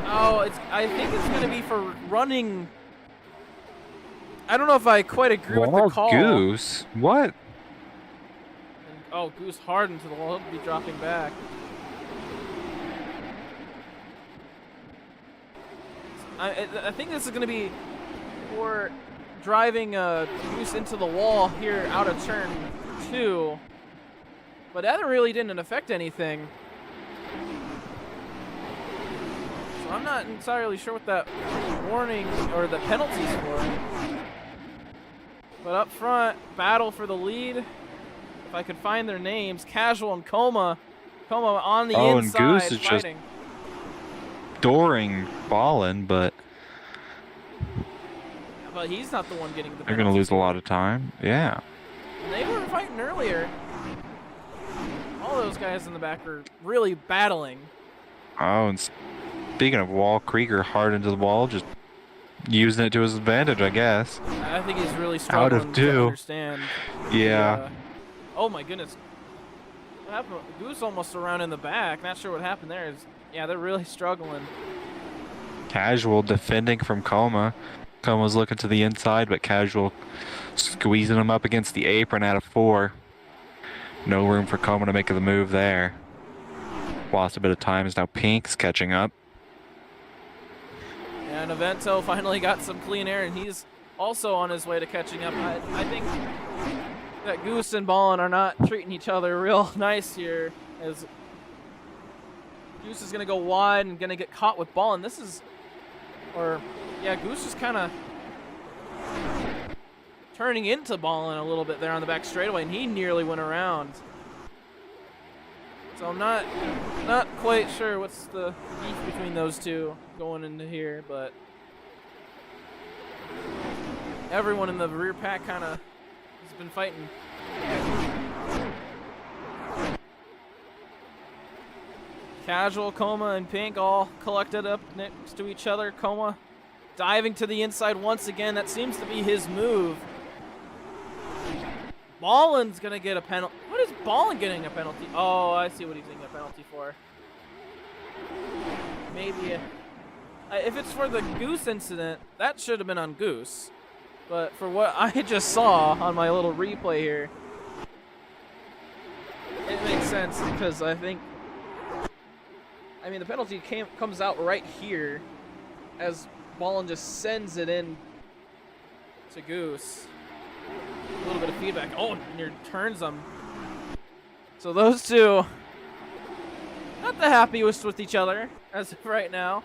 Oh, I think it's going to be for running. I don't know if I quite agree with the call. Goose? What? And, oh, Goose hard into the wall. He'll be dropping back. I think this is going to be for driving Goose into the wall here out of turn 2. But that really didn't affect anything. So I'm not entirely sure what that warning or the penalties for. But up front, battle for the lead. If I could find their names, Casual and Coma. Coma on the inside and Goose is fighting. just dooring Ballin, but But he's not the one getting the they're going to penalties. lose a lot of time. Yeah. They were fighting earlier. All those guys in the back were really battling. Oh, and speaking of wall, Krieger hard into the wall, just using it to his advantage, I guess. I think he's really Out struggling of to 2. understand. Yeah. Oh my goodness. What happened? Goose almost around in the back. Not sure what happened there. Yeah, they're really struggling. Casual defending from Coma. Coma's looking to the inside, but Casual squeezing him up against the apron out of 4. No room for Coma to make the move there. Lost a bit of time as now Pink's catching up. And Avento finally got some clean air, and he's also on his way to catching up. I think that Goose and Ballin are not treating each other real nice here, as Goose is going to go wide and going to get caught with Ballin. Goose is kind of turning into Ballin a little bit there on the back straightaway, and he nearly went around. So I'm not quite sure what's the beef between those two going into here, but everyone in the rear pack kind of has been fighting. Casual, Coma, and Pink all collected up next to each other. Coma diving to the inside once again. That seems to be his move. Ballin's going to get a penalty. What is Ballin getting a penalty? Oh, I see what he's getting a penalty for. Maybe. If it's for the Goose incident, that should have been on Goose. But for what I just saw on my little replay here, it makes sense because I mean, the penalty comes out right here as Ballin just sends it in to Goose. A little bit of feedback. Oh, and turns them. So those two, not the happiest with each other as of right now.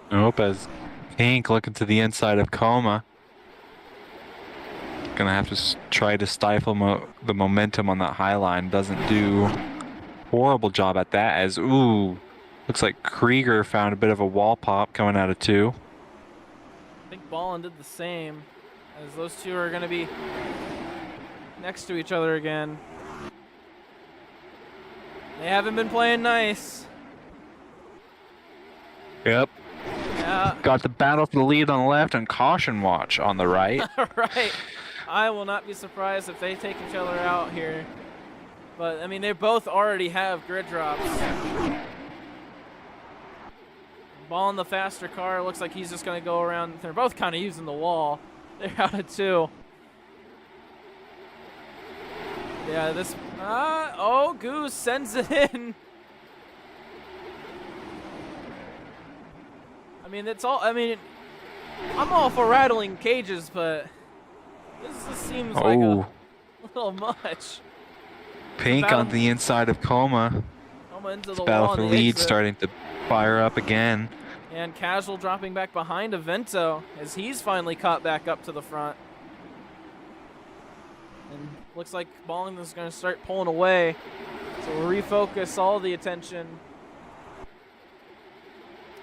Nope, as Pink looking to the inside of Coma. Gonna have to try to stifle the momentum on that high line. Doesn't do horrible job at that, as looks like Krieger found a bit of a wall pop coming out of 2. I think Ballin did the same, as those two are going to be next to each other again. They haven't been playing nice. Yep. Yeah. Got the battle for the lead on the left and caution watch on the right. Right. I will not be surprised if they take each other out here. But, I mean, they both already have grid drops. Ballin, the faster car, looks like he's just going to go around. They're both kind of using the wall. They're out of 2. Yeah, this... Goose sends it in. I'm all for rattling cages, but this seems like a little much. Pink on the inside of Coma. Coma into the battle wall for on the lead exit. starting to fire up again. And Casual dropping back behind Avento as he's finally caught back up to the front. And looks like Ballin is going to start pulling away. So we'll refocus all the attention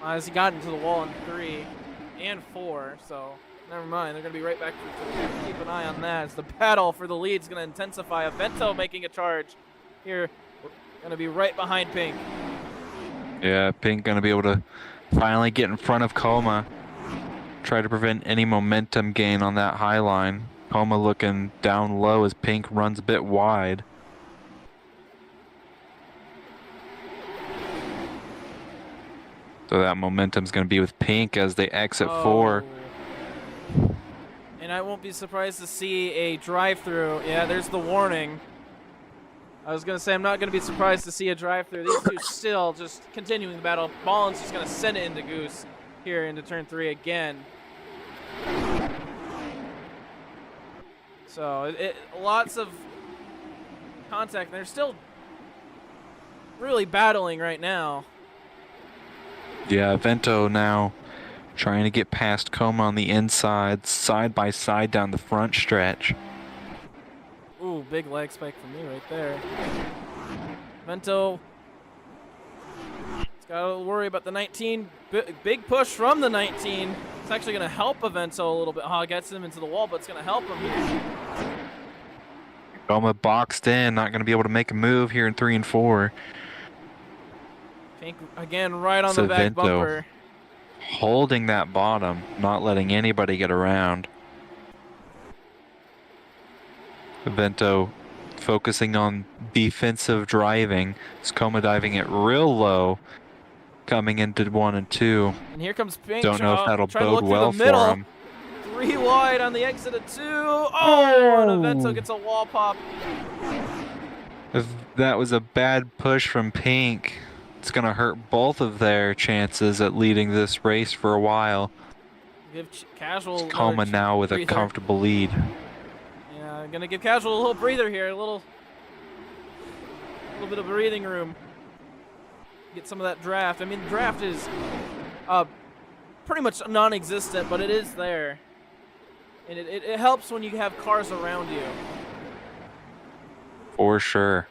as he got into the wall in 3 and 4. So never mind. They're going to be right back to keep an eye on that as the battle for the lead is going to intensify. Avento making a charge here. We're going to be right behind Pink. Yeah, Pink going to be able to finally get in front of Coma. Try to prevent any momentum gain on that high line. Coma looking down low as Pink runs a bit wide. So that momentum's going to be with Pink as they exit 4. And I won't be surprised to see a drive-through. Yeah, there's the warning. I was going to say I'm not going to be surprised to see a drive-through. These two still just continuing the battle. Ballin's just going to send it into Goose here into turn 3 again. So lots of contact. They're still really battling right now. Yeah, Vento now trying to get past Coma on the inside, side by side down the front stretch. Ooh, big leg spike for me right there. Vento. It's got to worry about the 19. Big push from the 19. It's actually going to help Vento a little bit. Oh, it gets him into the wall, but it's going to help him here. Coma boxed in, not going to be able to make a move here in 3 and 4. Pink again right on the back bumper. Holding that bottom, not letting anybody get around. Vento focusing on defensive driving. Coma diving it real low, coming into 1 and 2. And here comes Pink. Don't know if that'll bode well for him. 3 wide on the exit of 2. Oh, and Vento gets a wall pop. That was a bad push from Pink. it's going to hurt both of their chances at leading this race for a while. Give Casual Coma now with breather. a comfortable lead. Yeah, gonna give Casual a little breather here, a little bit of breathing room. Get some of that draft. I mean, the draft is pretty much non-existent, but it is there. And it helps when you have cars around you. For sure.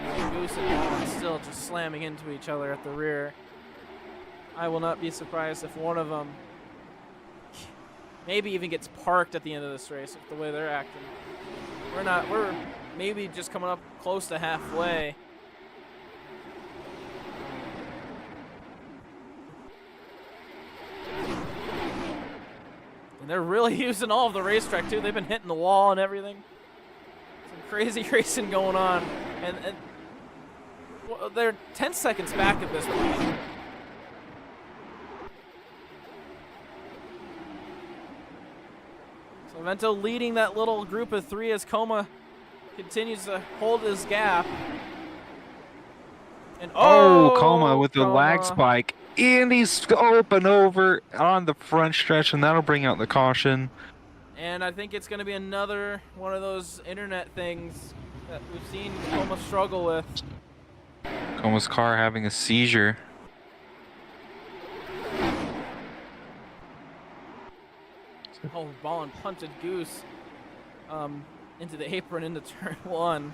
Oh, Goose and Ball still just slamming into each other at the rear. I will not be surprised if one of them maybe even gets parked at the end of this race with the way they're acting. We're maybe just coming up close to halfway. And they're really using all of the racetrack too. They've been hitting the wall and everything. Some crazy racing going on. And well, they're 10 seconds back at this point. So Vento leading that little group of three as Coma continues to hold his gap. And Coma with the lag spike. And he's open over on the front stretch, and that'll bring out the caution. And I think it's going to be another one of those internet things that we've seen Coma struggle with. Coma's car having a seizure. Oh, ball and punted Goose into the apron into turn one.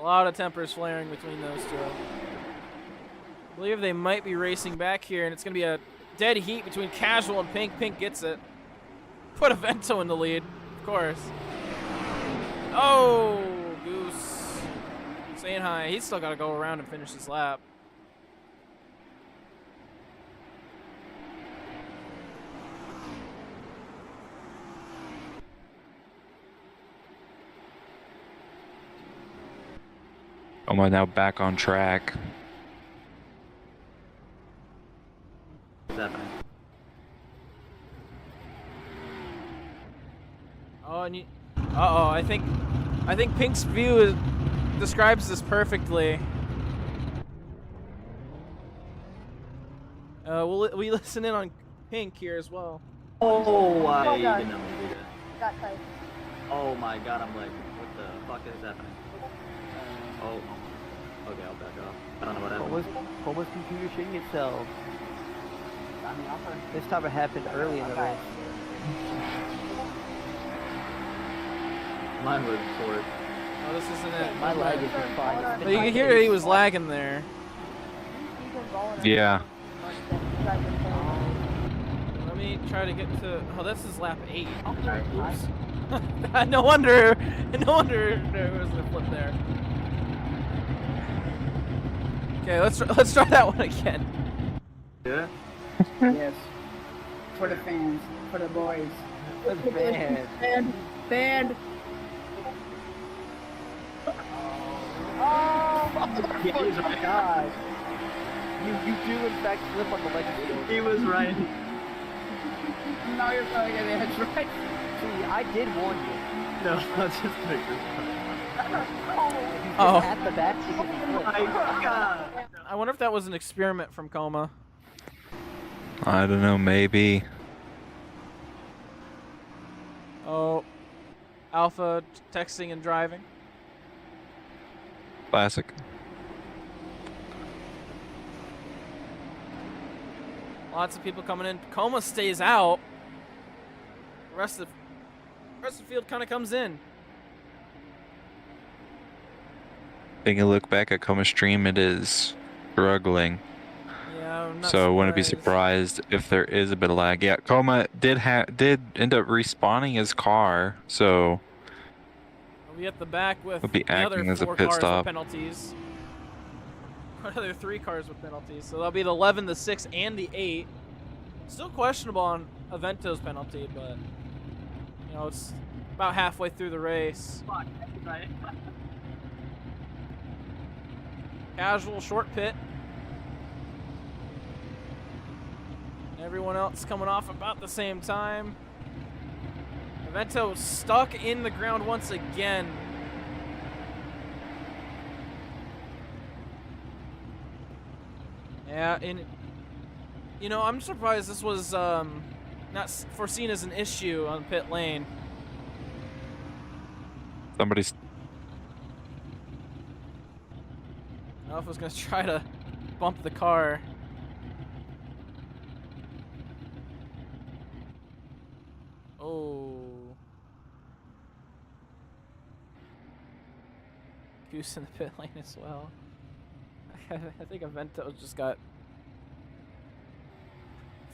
A lot of tempers flaring between those two. I believe they might be racing back here, and it's going to be a dead heat between Casual and Pink. Pink gets it. Put a Vento in the lead, of course. Oh, Goose. Saying hi. He's still got to go around and finish his lap. Coma now back on track. Oh, and you. Uh-oh, I think Pink's view describes this perfectly. We listen in on Pink here as well. Oh, I didn't know we did it. Got tight. Oh my god, I'm like, what the fuck is happening? Oh. Okay, I'll back off. I don't know what happened. Coma's computer shitting itself. This time it happened early in the race. Mine was short. Oh, this isn't it. My lag is fine. But you can hear he was lagging there. Yeah. Let me try to get to. Oh, this is lap 8. Oops. No wonder there was a flip there. Okay, let's try that one again. Yeah? Yes. For the fans. For the boys. For the fans. Band. Oh my god. You do in fact slip on the legacy. He was right. Now you're probably gonna edge, right? See, I did warn you. No, let's just make this Oh. At the back because he flipped. my god. I wonder if that was an experiment from Coma. I don't know, maybe. Oh, Alpha texting and driving. Classic. Lots of people coming in. Coma stays out. The rest of the field kind of comes in. Taking a look back at Coma's stream, it is struggling. Yeah, I'm not So I wouldn't be surprised if there is a bit of lag. Yeah, Coma did end up respawning his car, so We'll be at the back with We'll be the other acting as a 4 pit cars stop. with penalties. Another 3 cars with penalties. So that'll be the 11, the 6, and the 8. Still questionable on Avento's penalty, but you know, it's about halfway through the race. Fuck, right? Casual short pit. Everyone else coming off about the same time. Avento stuck in the ground once again. Yeah, and you know, I'm surprised this was not foreseen as an issue on pit lane. Somebody's Alpha's gonna try to bump the car. Oh. Goose in the pit lane as well. I think Avento just got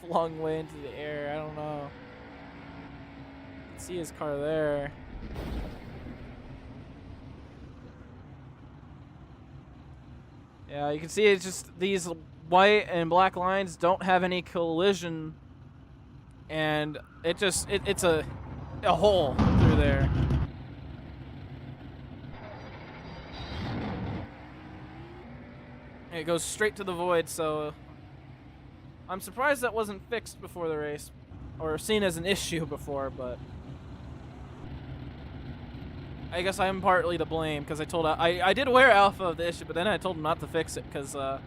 flung way into the air. I don't know. You can see his car there. Yeah, you can see it's just these white and black lines don't have any collision, and it's a hole through there. It goes straight to the void, so I'm surprised that wasn't fixed before the race, or seen as an issue before, but I guess I'm partly to blame because I did aware Alpha of the issue, but then I told him not to fix it because I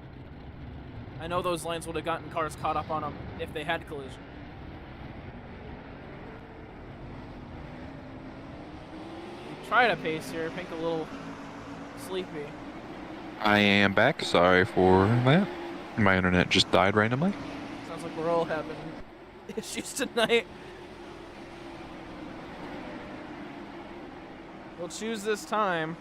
know those lanes would have gotten cars caught up on them if they had collision. Try to pace here, Pink a little sleepy. I am back. Sorry for that. My internet just died randomly. Sounds like we're all having issues tonight. We'll choose this time.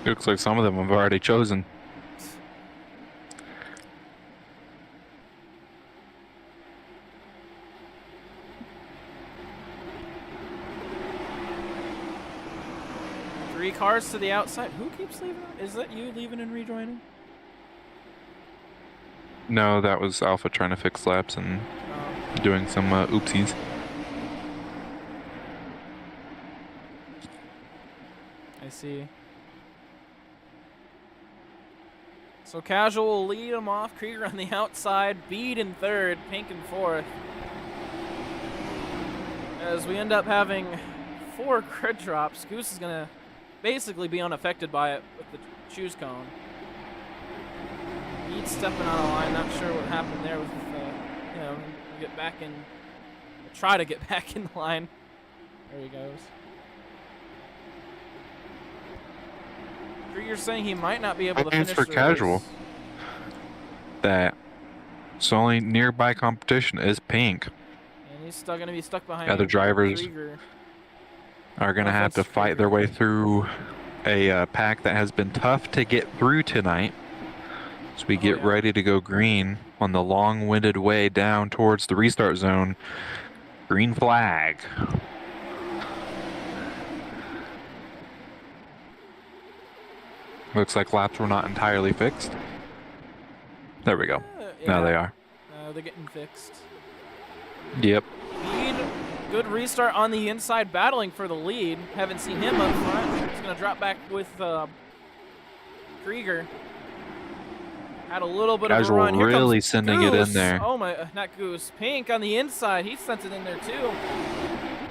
Looks like some of them have already chosen. Three cars to the outside. Who keeps leaving? Is that you leaving and rejoining? No, that was Alpha trying to fix laps and doing some oopsies. I see. So Casual will lead him off. Krieger on the outside. Bede in third. Pink in fourth. As we end up having 4 grid drops, Goose is going to basically be unaffected by it with the choose cone. Bede's stepping on a line. Not sure what happened there with, you know, get back in. Try to get back in the line. There he goes. You're saying he might not be able to finish for the Casual. race. That its only nearby competition is Pink. And he's still going to be stuck behind Other drivers Krieger. are going to have to fight their way through a pack that has been tough to get through tonight. So we get ready to go green on the long-winded way down towards the restart zone. Green flag. Looks like laps were not entirely fixed. There we go. Now they are. They're getting fixed. Yep. Bede, good restart on the inside, battling for the lead. Haven't seen him up front. He's going to drop back with Krieger. Had a little bit Casual of a run. Here really comes sending Goose. it in there. Oh my, not Goose. Pink on the inside. He sent it in there too.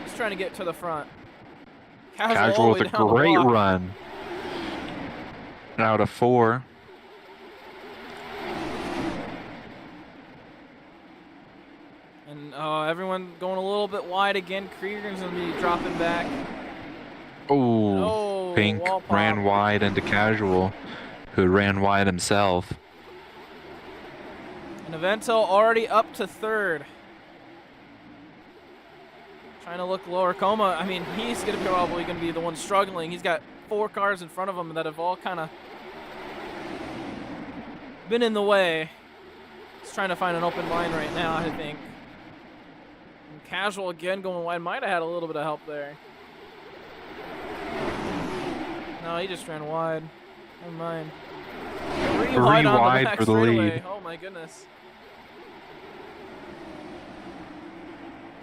He's trying to get to the front. Casual with a great run. Out of 4. And everyone going a little bit wide again. Krieger's going to be dropping back. Oh, Pink ran wide into Casual, who ran wide himself. And Avento already up to third. Trying to look lower. Coma, I mean, he's going to be probably going to be the one struggling. He's got 4 cars in front of him that have all kind of been in the way. He's trying to find an open line right now, I think. And Casual again going wide. Might have had a little bit of help there. No, he just ran wide. Never mind. 3 wide on the back for the straightaway. lead. Oh my goodness.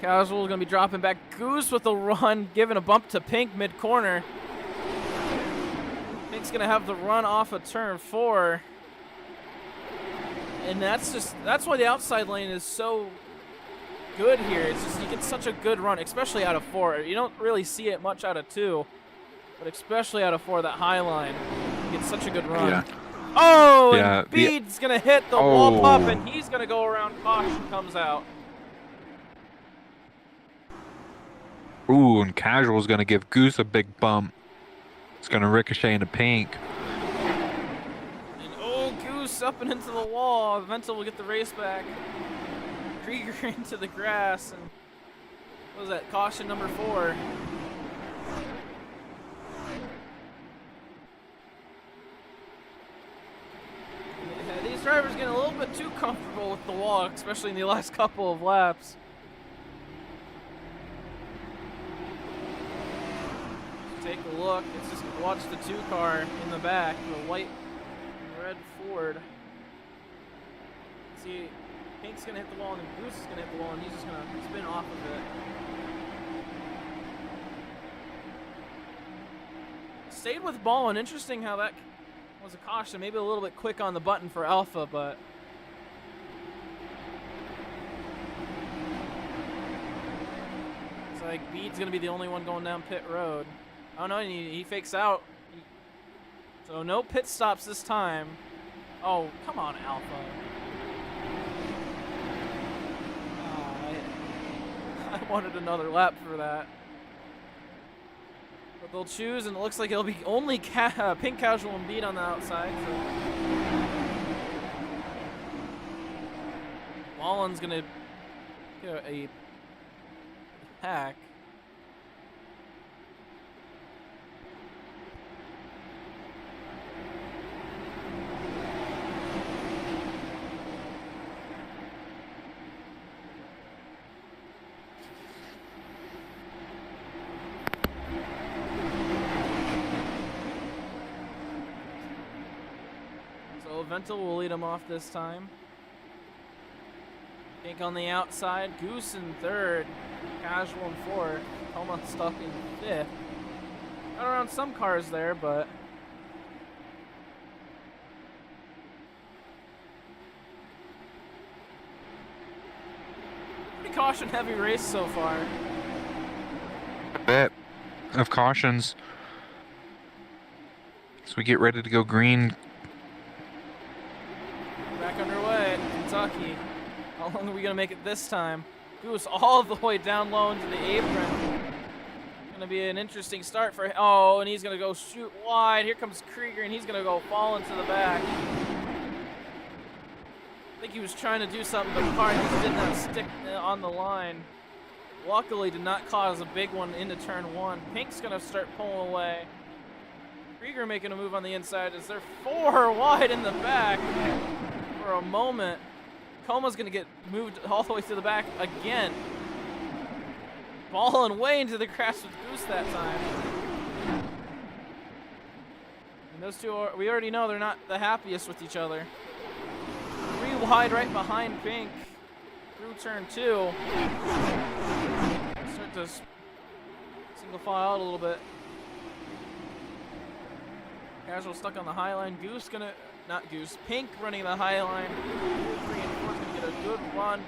Casual is going to be dropping back. Goose with a run, giving a bump to Pink mid-corner. Pink's going to have the run off of turn 4. And that's why the outside lane is so good here. It's just you get such a good run, especially out of 4. You don't really see it much out of 2, but especially out of 4, that high line, you get such a good run. Yeah. Oh, Yeah, and Bede's gonna hit the wall pop, and he's gonna go around. Caution comes out. Ooh, and Casual's gonna give Goose a big bump. It's gonna ricochet into Pink. And oh, Goose up and into the wall. Ventil will get the race back. Krieger into the grass, and what was that? Caution number 4. Yeah, these drivers getting a little bit too comfortable with the wall, especially in the last couple of laps. Take a look. It's just watch the 2 car in the back, the white and red Ford. See, Pink's gonna hit the wall, and then Goose is gonna hit the wall, and he's just gonna spin off of it. Stayed with Ballin. Interesting how that was a caution. Maybe a little bit quick on the button for Alpha, but it's like Bede's gonna be the only one going down pit road. Oh no, he fakes out. So no pit stops this time. Oh, come on, Alpha. I wanted another lap for that. But they'll choose, and it looks like it'll be only Pink, Casual, and Bede on the outside. So Wallen's gonna get a hack. Ventil will lead him off this time. Pink on the outside, Goose in 3rd, Casual in 4th, Toma stuck in 5th. Got around some cars there, but pretty caution heavy race so far. A bit of cautions. So we get ready to go green. Back underway, Kentucky. How long are we gonna make it this time? Goose all the way down low into the apron. Gonna be an interesting start for him. Oh, and he's gonna go shoot wide. Here comes Krieger, and he's gonna go fall into the back. I think he was trying to do something, but the car just did not stick on the line. Luckily, did not cause a big one into turn 1. Pink's gonna start pulling away. Krieger making a move on the inside as they're 4 wide in the back. For a moment, Coma's gonna get moved all the way to the back again. Balling way into the grass with Goose that time. And those two are, we already know they're not the happiest with each other. 3 wide right behind Pink through turn 2. Start to single file out a little bit. Casual stuck on the high line. Goose gonna, not Goose, Pink running the high line. 3 and 4 is gonna get a good run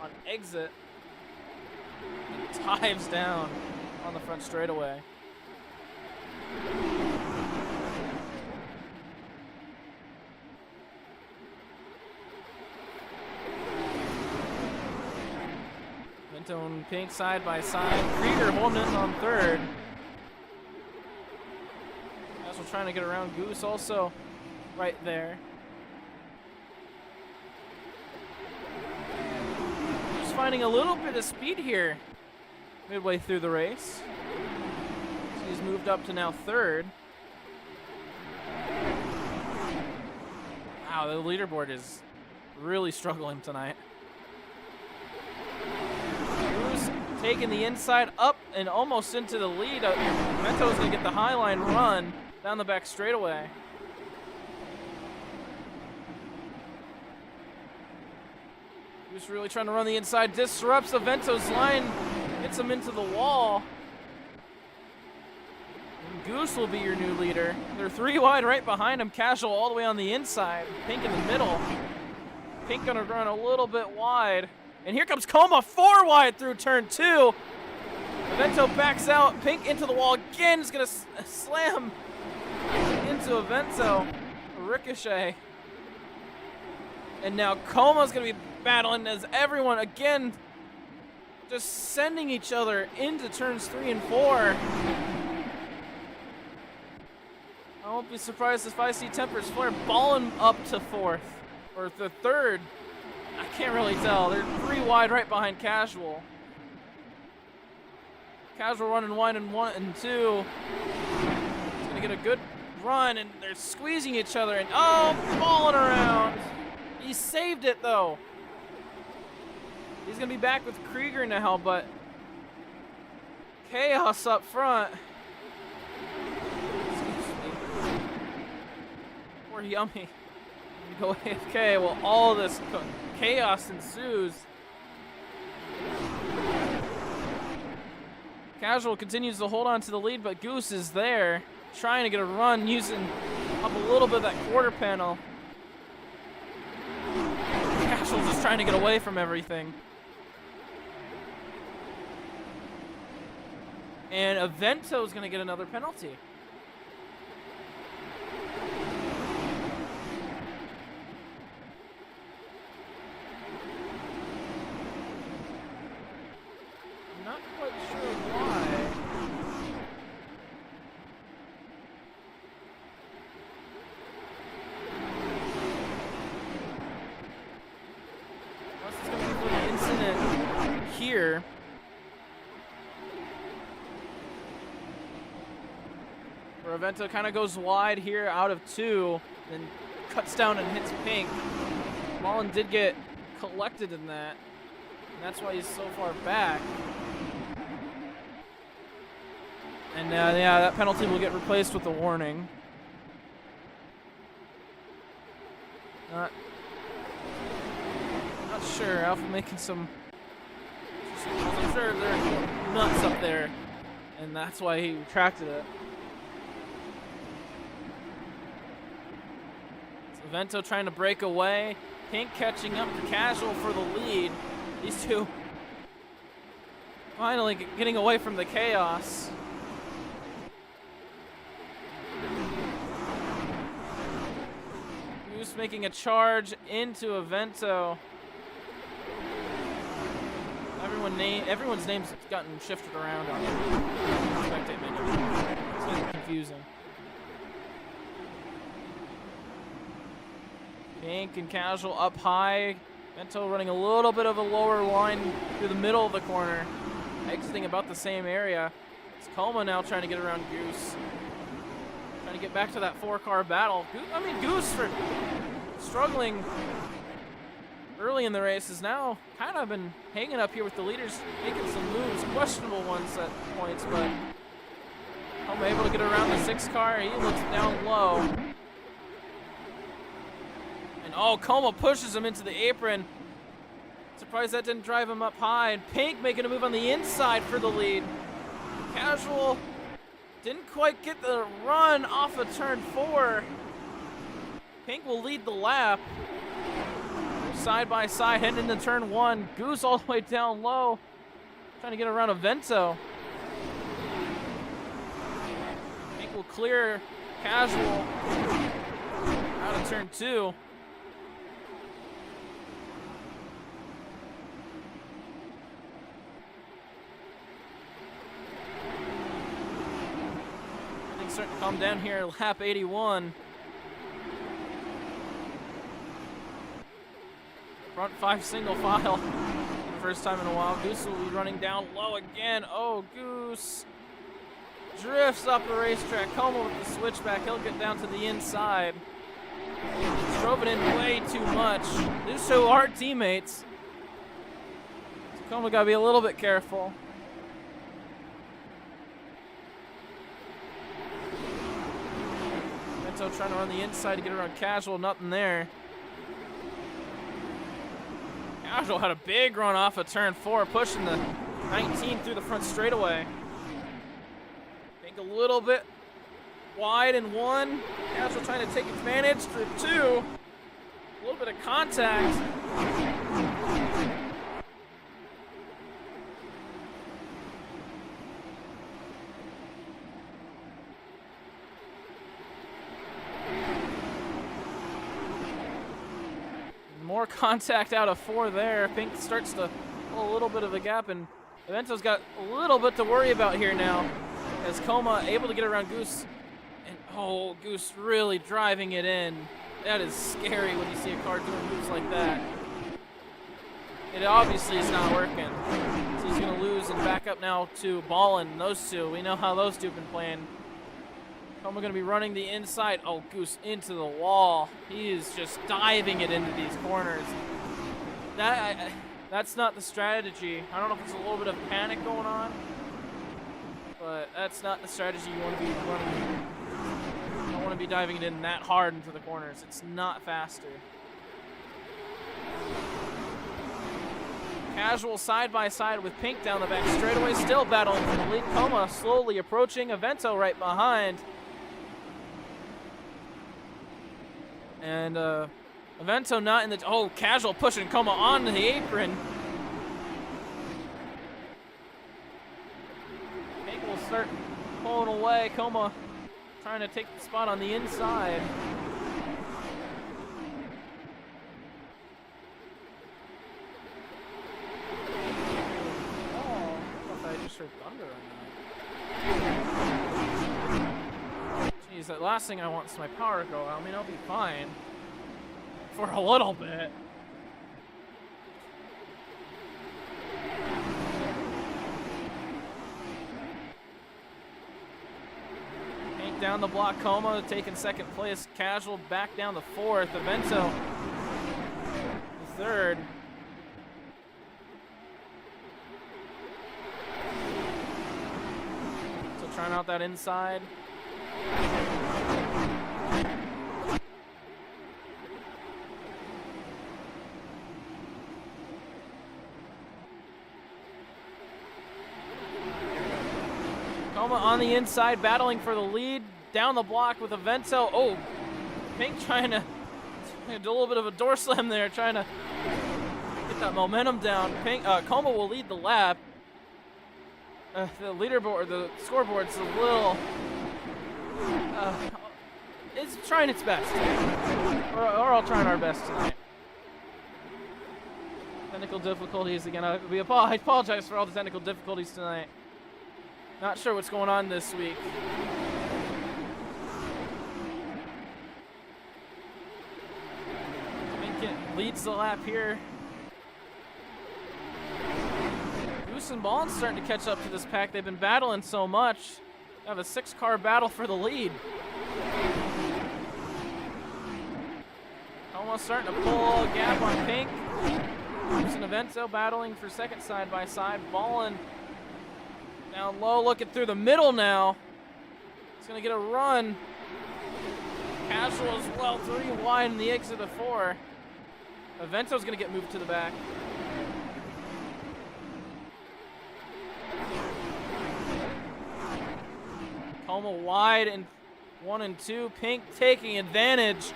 on exit. It dives down on the front straightaway. Minto and Pink side by side. Krieger holding it on 3rd. Also trying to get around Goose also right there. Just finding a little bit of speed here midway through the race. So he's moved up to now 3rd. Wow, the leaderboard is really struggling tonight. Goose taking the inside up and almost into the lead. Mento's gonna get the high line run down the back straightaway. Goose really trying to run the inside, disrupts Avento's line, hits him into the wall. And Goose will be your new leader. They're 3 wide right behind him, Casual all the way on the inside, Pink in the middle. Pink gonna run a little bit wide. And here comes Coma 4 wide through turn 2. Avento backs out. Pink into the wall again. Is going to slam into Avento. Ricochet. And now Coma's going to be battling as everyone again just sending each other into turns 3 and 4. I won't be surprised if I see Temper's Flare balling up to 4th or the 3rd. I can't really tell. They're 3 wide right behind Casual. Casual running 1 and 1 and 2. He's gonna get a good run, and they're squeezing each other, and oh, falling around. He saved it though. He's gonna be back with Krieger now, but Chaos up front. Poor Yummy. Go AFK. Well, all this chaos ensues. Casual continues to hold on to the lead, but Goose is there, trying to get a run, using up a little bit of that quarter panel. Casual's just trying to get away from everything. And Avento's gonna get another penalty. I'm not quite sure why. Unless it's gonna be for the incident here. Avento kind of goes wide here out of 2, then cuts down and hits Pink. Mullen did get collected in that, and that's why he's so far back. And yeah, that penalty will get replaced with a warning. Not sure. Alpha making some. I'm sure they're nuts up there, and that's why he retracted it. Avento trying to break away. Pink catching up to Casual for the lead. These two finally getting away from the chaos. Goose making a charge into Avento. Everyone's names have gotten shifted around on the spectate menu. It's getting confusing. Pink and Casual up high. Avento running a little bit of a lower line through the middle of the corner. Exiting about the same area. It's Coma now trying to get around Goose. Trying to get back to that 4-car battle. Goose for struggling early in the race has now kind of been hanging up here with the leaders, making some moves, questionable ones at points, but Coma able to get around the 6-car. He looks down low. Oh, Coma pushes him into the apron. Surprised that didn't drive him up high. And Pink making a move on the inside for the lead. Casual didn't quite get the run off of turn 4. Pink will lead the lap. Side by side, heading into turn 1. Goose all the way down low. Trying to get around Avento. Pink will clear Casual out of turn 2. Starting to calm down here, lap 81. Front 5 single file for the first time in a while. Goose will be running down low again. Oh, Goose drifts up the racetrack. Coma with the switchback. He'll get down to the inside. Drove it in way too much. These two are teammates. So Coma gotta be a little bit careful. Trying to run the inside to get around Casual, nothing there. Casual had a big run off of turn 4, pushing the 19 through the front straightaway. Think a little bit wide in 1. Casual trying to take advantage through 2. A little bit of contact. more contact out of 4 there. Pink starts to pull a little bit of a gap, and Evento's got a little bit to worry about here now, as Coma able to get around Goose, and oh, Goose really driving it in. That is scary when you see a car doing moves like that. It obviously is not working, so he's going to lose and back up now to Ballin. Those two, we know how those two have been playing. Coma going to be running the inside. Oh, Goose into the wall. He is just diving it into these corners. That's not the strategy. I don't know if it's a little bit of panic going on, but that's not the strategy you want to be running. You don't want to be diving it in that hard into the corners. It's not faster. Casual side by side with Pink down the back straightaway, still battling for the lead. Coma slowly approaching. Evento right behind. And Evento not in the... Oh, Casual pushing Coma onto the apron. Pink will start pulling away. Coma trying to take the spot on the inside. Oh, I thought I just heard thunder on that. Jeez, the last thing I want is my power go out. I mean, I'll be fine for a little bit. Pink down the block, Coma taking second place. Casual back down to 4th. Evento the 3rd. So trying out that inside. Coma on the inside, battling for the lead. Down the block with Evento. Oh, Pink trying to do a little bit of a door slam there, trying to get that momentum down. Coma will lead the lap. The leaderboard, the scoreboard's a little... it's trying its best. We're all trying our best tonight. Technical difficulties again. I apologize for all the technical difficulties tonight. Not sure what's going on this week. Pink leads the lap here. Goose and Ballin starting to catch up to this pack. They've been battling so much. They have a 6-car battle for the lead. Almost starting to pull a gap on Pink. Goose and Evento battling for second side by side. Ballin down low, looking through the middle now. He's going to get a run. Casual as well, 3 wide in the exit of 4. Evento's going to get moved to the back. Coma wide in 1 and 2. Pink taking advantage.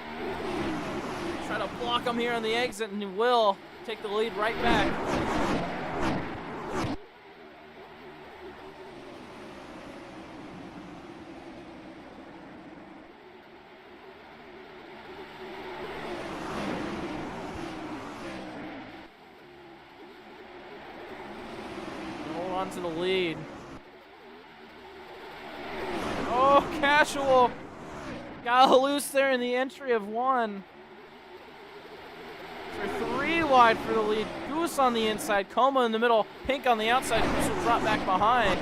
Try to block him here on the exit, and he will take the lead right back. To the lead. Oh, Casual got loose there in the entry of 1. For 3 wide for the lead. Goose on the inside, Coma in the middle, Pink on the outside. Goose will drop back behind.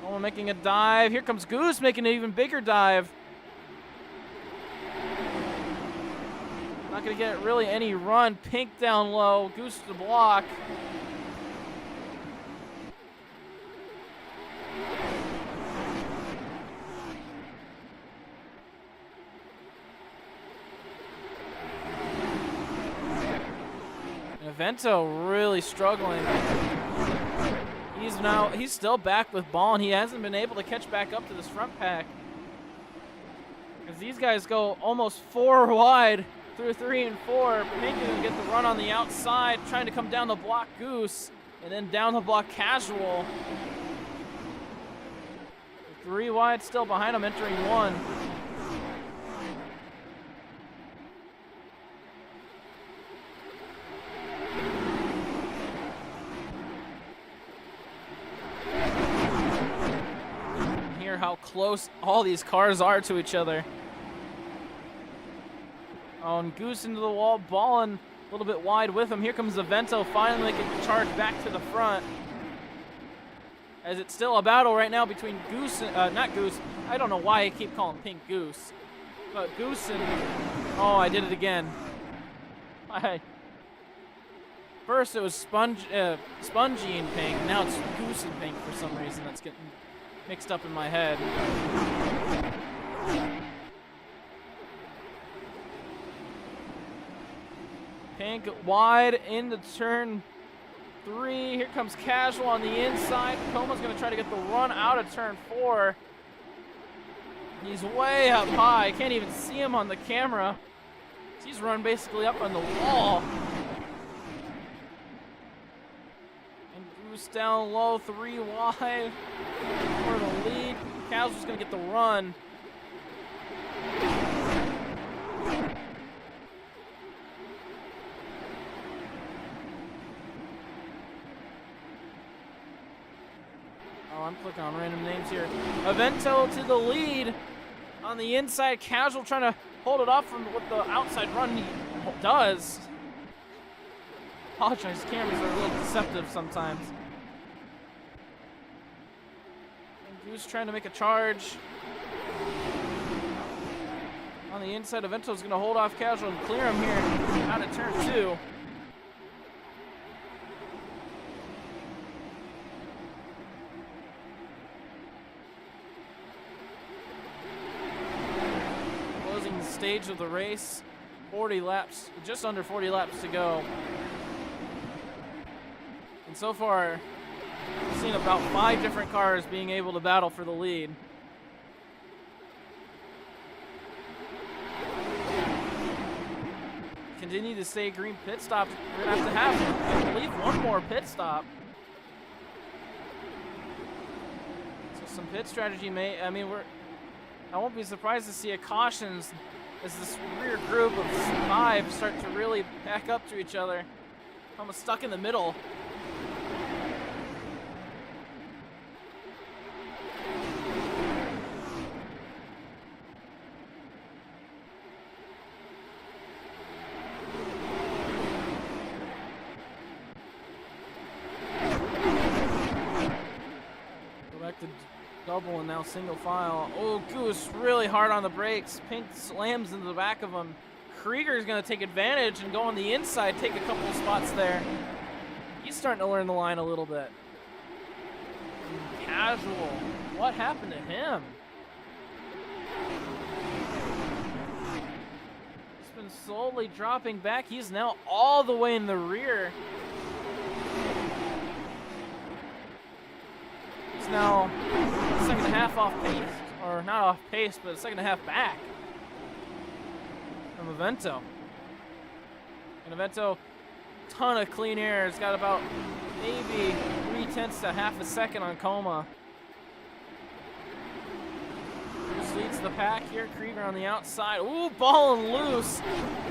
Coma making a dive. Here comes Goose making an even bigger dive. Not going to get really any run. Pink down low. Goose to the block. And Evento really struggling. He's still back with ball, and he hasn't been able to catch back up to this front pack. Because these guys go almost 4 wide. Through 3 and 4, Pink is going to get the run on the outside, trying to come down the block Goose, and then down the block Casual. 3 wide still behind him, entering 1. how close all these cars are to each other. Oh, and Goose into the wall, balling a little bit wide with him. Here comes Avento finally making the charge back to the front. As it's still a battle right now between Goose and, not Goose, I don't know why I keep calling Pink Goose. But Goose and, oh, I did it again. First it was Spongy and Pink, now it's Goose and Pink for some reason. That's getting mixed up in my head. Pink wide into turn 3. Here comes Casual on the inside. Coma's going to try to get the run out of turn 4. He's way up high. I can't even see him on the camera. He's run basically up on the wall. And Goose down low, 3 wide for the lead. Casual's going to get the run. Oh, I'm clicking on random names here. Avento to the lead on the inside. Casual trying to hold it off from what the outside run he does. Apologize, cameras are a little deceptive sometimes. And Goose trying to make a charge. On the inside, Avento's going to hold off Casual and clear him here out of turn 2. Stage of the race, 40 laps, just under 40 laps to go. And so far, we've seen about 5 different cars being able to battle for the lead. Continue to stay green pit stop. We're gonna have I believe, one more pit stop. So some pit strategy may, I won't be surprised to see a cautions as this rear group of 5 start to really back up to each other. Almost stuck in the middle. Go back to double and now single file. Oh, Goose really hard on the brakes. Pink slams into the back of him. Krieger's going to take advantage and go on the inside, take a couple of spots there. He's starting to learn the line a little bit. Casual. What happened to him? He's been slowly dropping back. He's now all the way in the rear. He's now second half off pace, or not off pace, but second half back from Avento. And Avento, ton of clean air. It's got about maybe 3/10 to half a second on Coma. Just leads the pack here. Krieger on the outside. Ooh, balling loose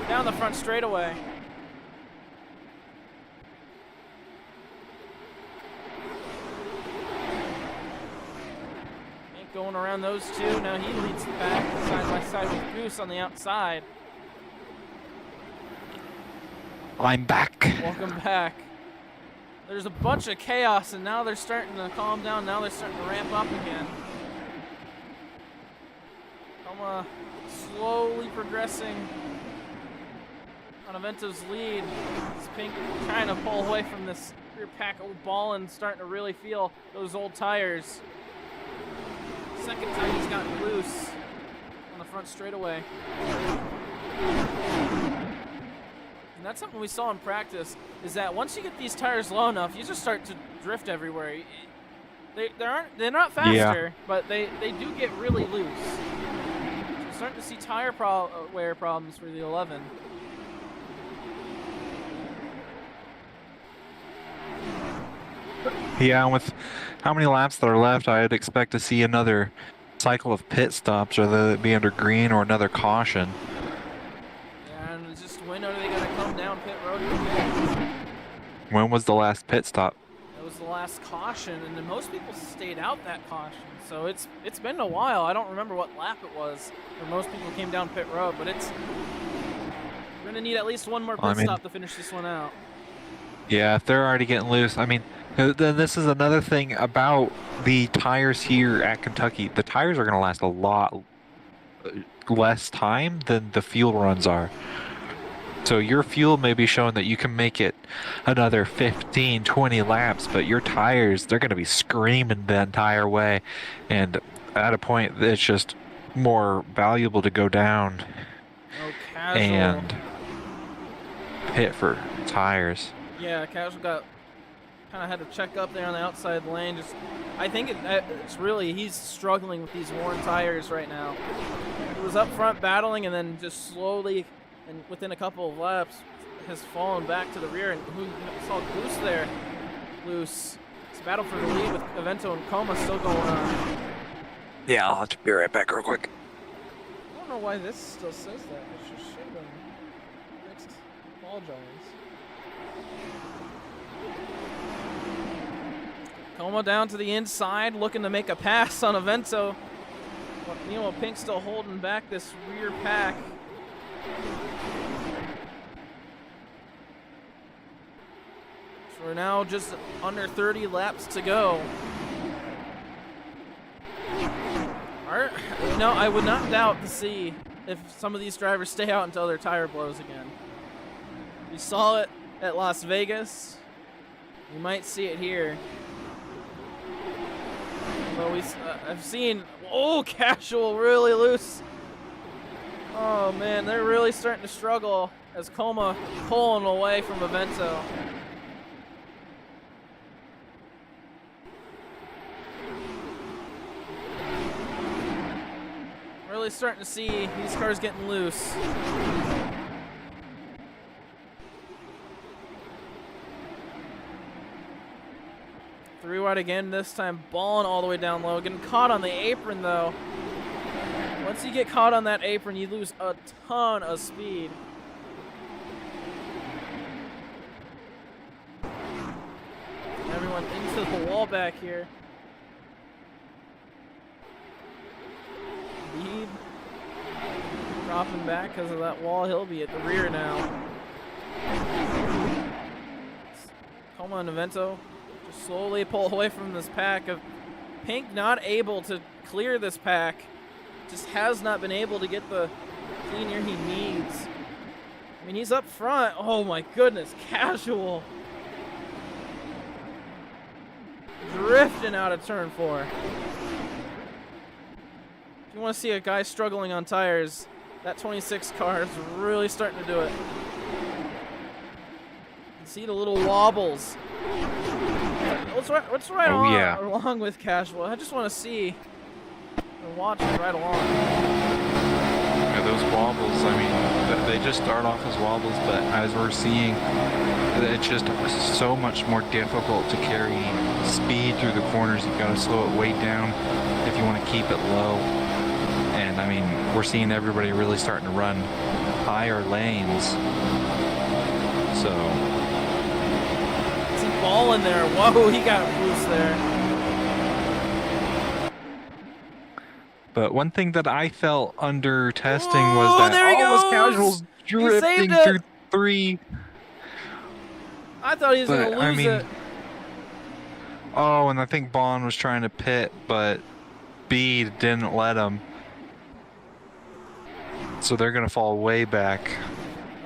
down the front straightaway. Going around those two. Now he leads the pack side by side with Goose on the outside. I'm back. Welcome back. There's a bunch of chaos, and now they're starting to calm down. Now they're starting to ramp up again. Coma slowly progressing on Avento's lead. It's Pink trying to pull away from this rear pack. Oh, Ballin starting to really feel those old tires. Second time he's gotten loose on the front straightaway. And that's something we saw in practice, is that once you get these tires low enough, you just start to drift everywhere. They're not faster, but they do get really loose. So we're starting to see tire wear problems for the 11. Yeah, with how many laps that are left, I'd expect to see another cycle of pit stops, whether it be under green or another caution. Yeah, and it's just when are they going to come down pit road? When was the last pit stop? It was the last caution, and then most people stayed out that caution. So it's been a while. I don't remember what lap it was where most people came down pit road, but we're gonna need at least one more pit stop to finish this one out. Yeah, if they're already getting loose, I mean, then this is another thing about the tires here at Kentucky. The tires are gonna last a lot less time than the fuel runs are. So your fuel may be showing that you can make it another 15, 20 laps, but your tires, they're going to be screaming the entire way. And at a point, it's just more valuable to go down and pit for tires. Yeah, Casual kind of had to check up there on the outside lane. I think it's really, he's struggling with these worn tires right now. He was up front battling and then just slowly, and within a couple of laps, has fallen back to the rear. And who saw Goose there? Loose. It's a battle for the lead with Avento and Coma still going on. Yeah, I'll have to be right back real quick. I don't know why this still says that. It just should have been fixed. Apologize. Coma down to the inside, looking to make a pass on Avento. Meanwhile, Pink still holding back this rear pack. So we're now just under 30 laps to go. No, I would not doubt to see if some of these drivers stay out until their tire blows again. We saw it at Las Vegas. You might see it here. But I've seen, Casual really loose. Oh man, they're really starting to struggle as Coma pulling away from Avento. Really starting to see these cars getting loose. Three wide again, this time balling all the way down low. Getting caught on the apron though. Once you get caught on that apron, you lose a ton of speed. Everyone into the wall back here. Speed dropping back because of that wall. He'll be at the rear now. Coma and Avento just slowly pull away from this pack of Pink, not able to clear this pack. Just has not been able to get the clean air he needs. I mean, he's up front. Oh my goodness, Casual. Drifting out of turn 4. If you want to see a guy struggling on tires, that 26 car is really starting to do it. You can see the little wobbles. What's right along with Casual? I just want to see and watch it right along. Yeah, those wobbles, I mean, they just start off as wobbles, but as we're seeing, it's just so much more difficult to carry speed through the corners. You've got to slow it way down if you want to keep it low. And I mean, we're seeing everybody really starting to run higher lanes. So It's a ball in there. Whoa, he got loose there. but one thing that I felt under testing was that there he all those goes! casuals drifting through 3. I thought he was going to lose it. Oh, and I think Bond was trying to pit, but B didn't let him. So they're going to fall way back.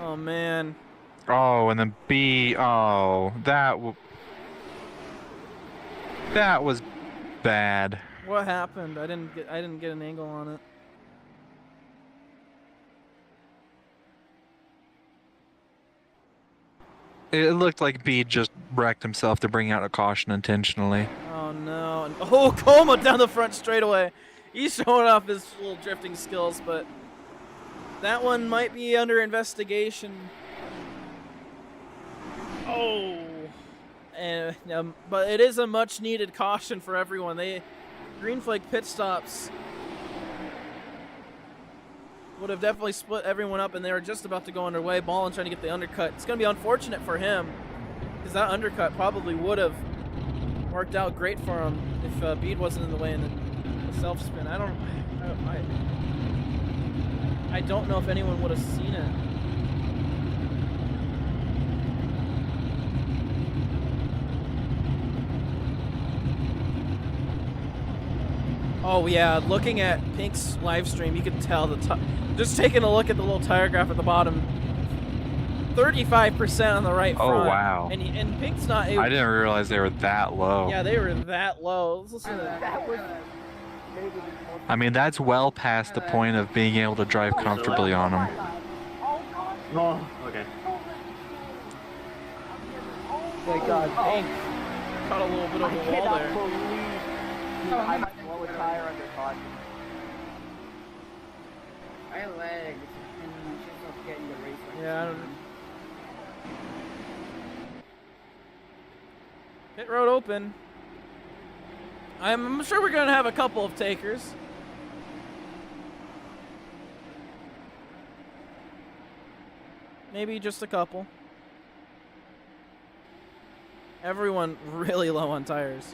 Oh, man. Oh, and then B, oh, that was bad. What happened? I didn't get an angle on it. It looked like B just wrecked himself to bring out a caution intentionally. Oh no. And, Coma down the front straightaway. He's showing off his little drifting skills, but that one might be under investigation. Oh. And but it is a much needed caution for everyone. Green flag pit stops would have definitely split everyone up, and they were just about to go underway. Ballin trying to get the undercut. It's going to be unfortunate for him because that undercut probably would have worked out great for him if Bede wasn't in the way in the self spin. I don't know if anyone would have seen it. Oh yeah, looking at Pink's live stream, you can tell just taking a look at the little tire graph at the bottom. 35% on the right front. Oh wow. And Pink's not able. I didn't realize they were that low. Yeah, they were that low. Let's listen to that. That was maybe the most. I mean, that's well past the point of being able to drive comfortably on them. Oh, okay. My God, Pink. Caught a little bit of I a wall cannot there. believe I might blow a tire under caution. I lagged and she's not getting the race. Yeah, I don't know. Pit road open. I'm sure we're gonna have a couple of takers. Maybe just a couple. Everyone really low on tires.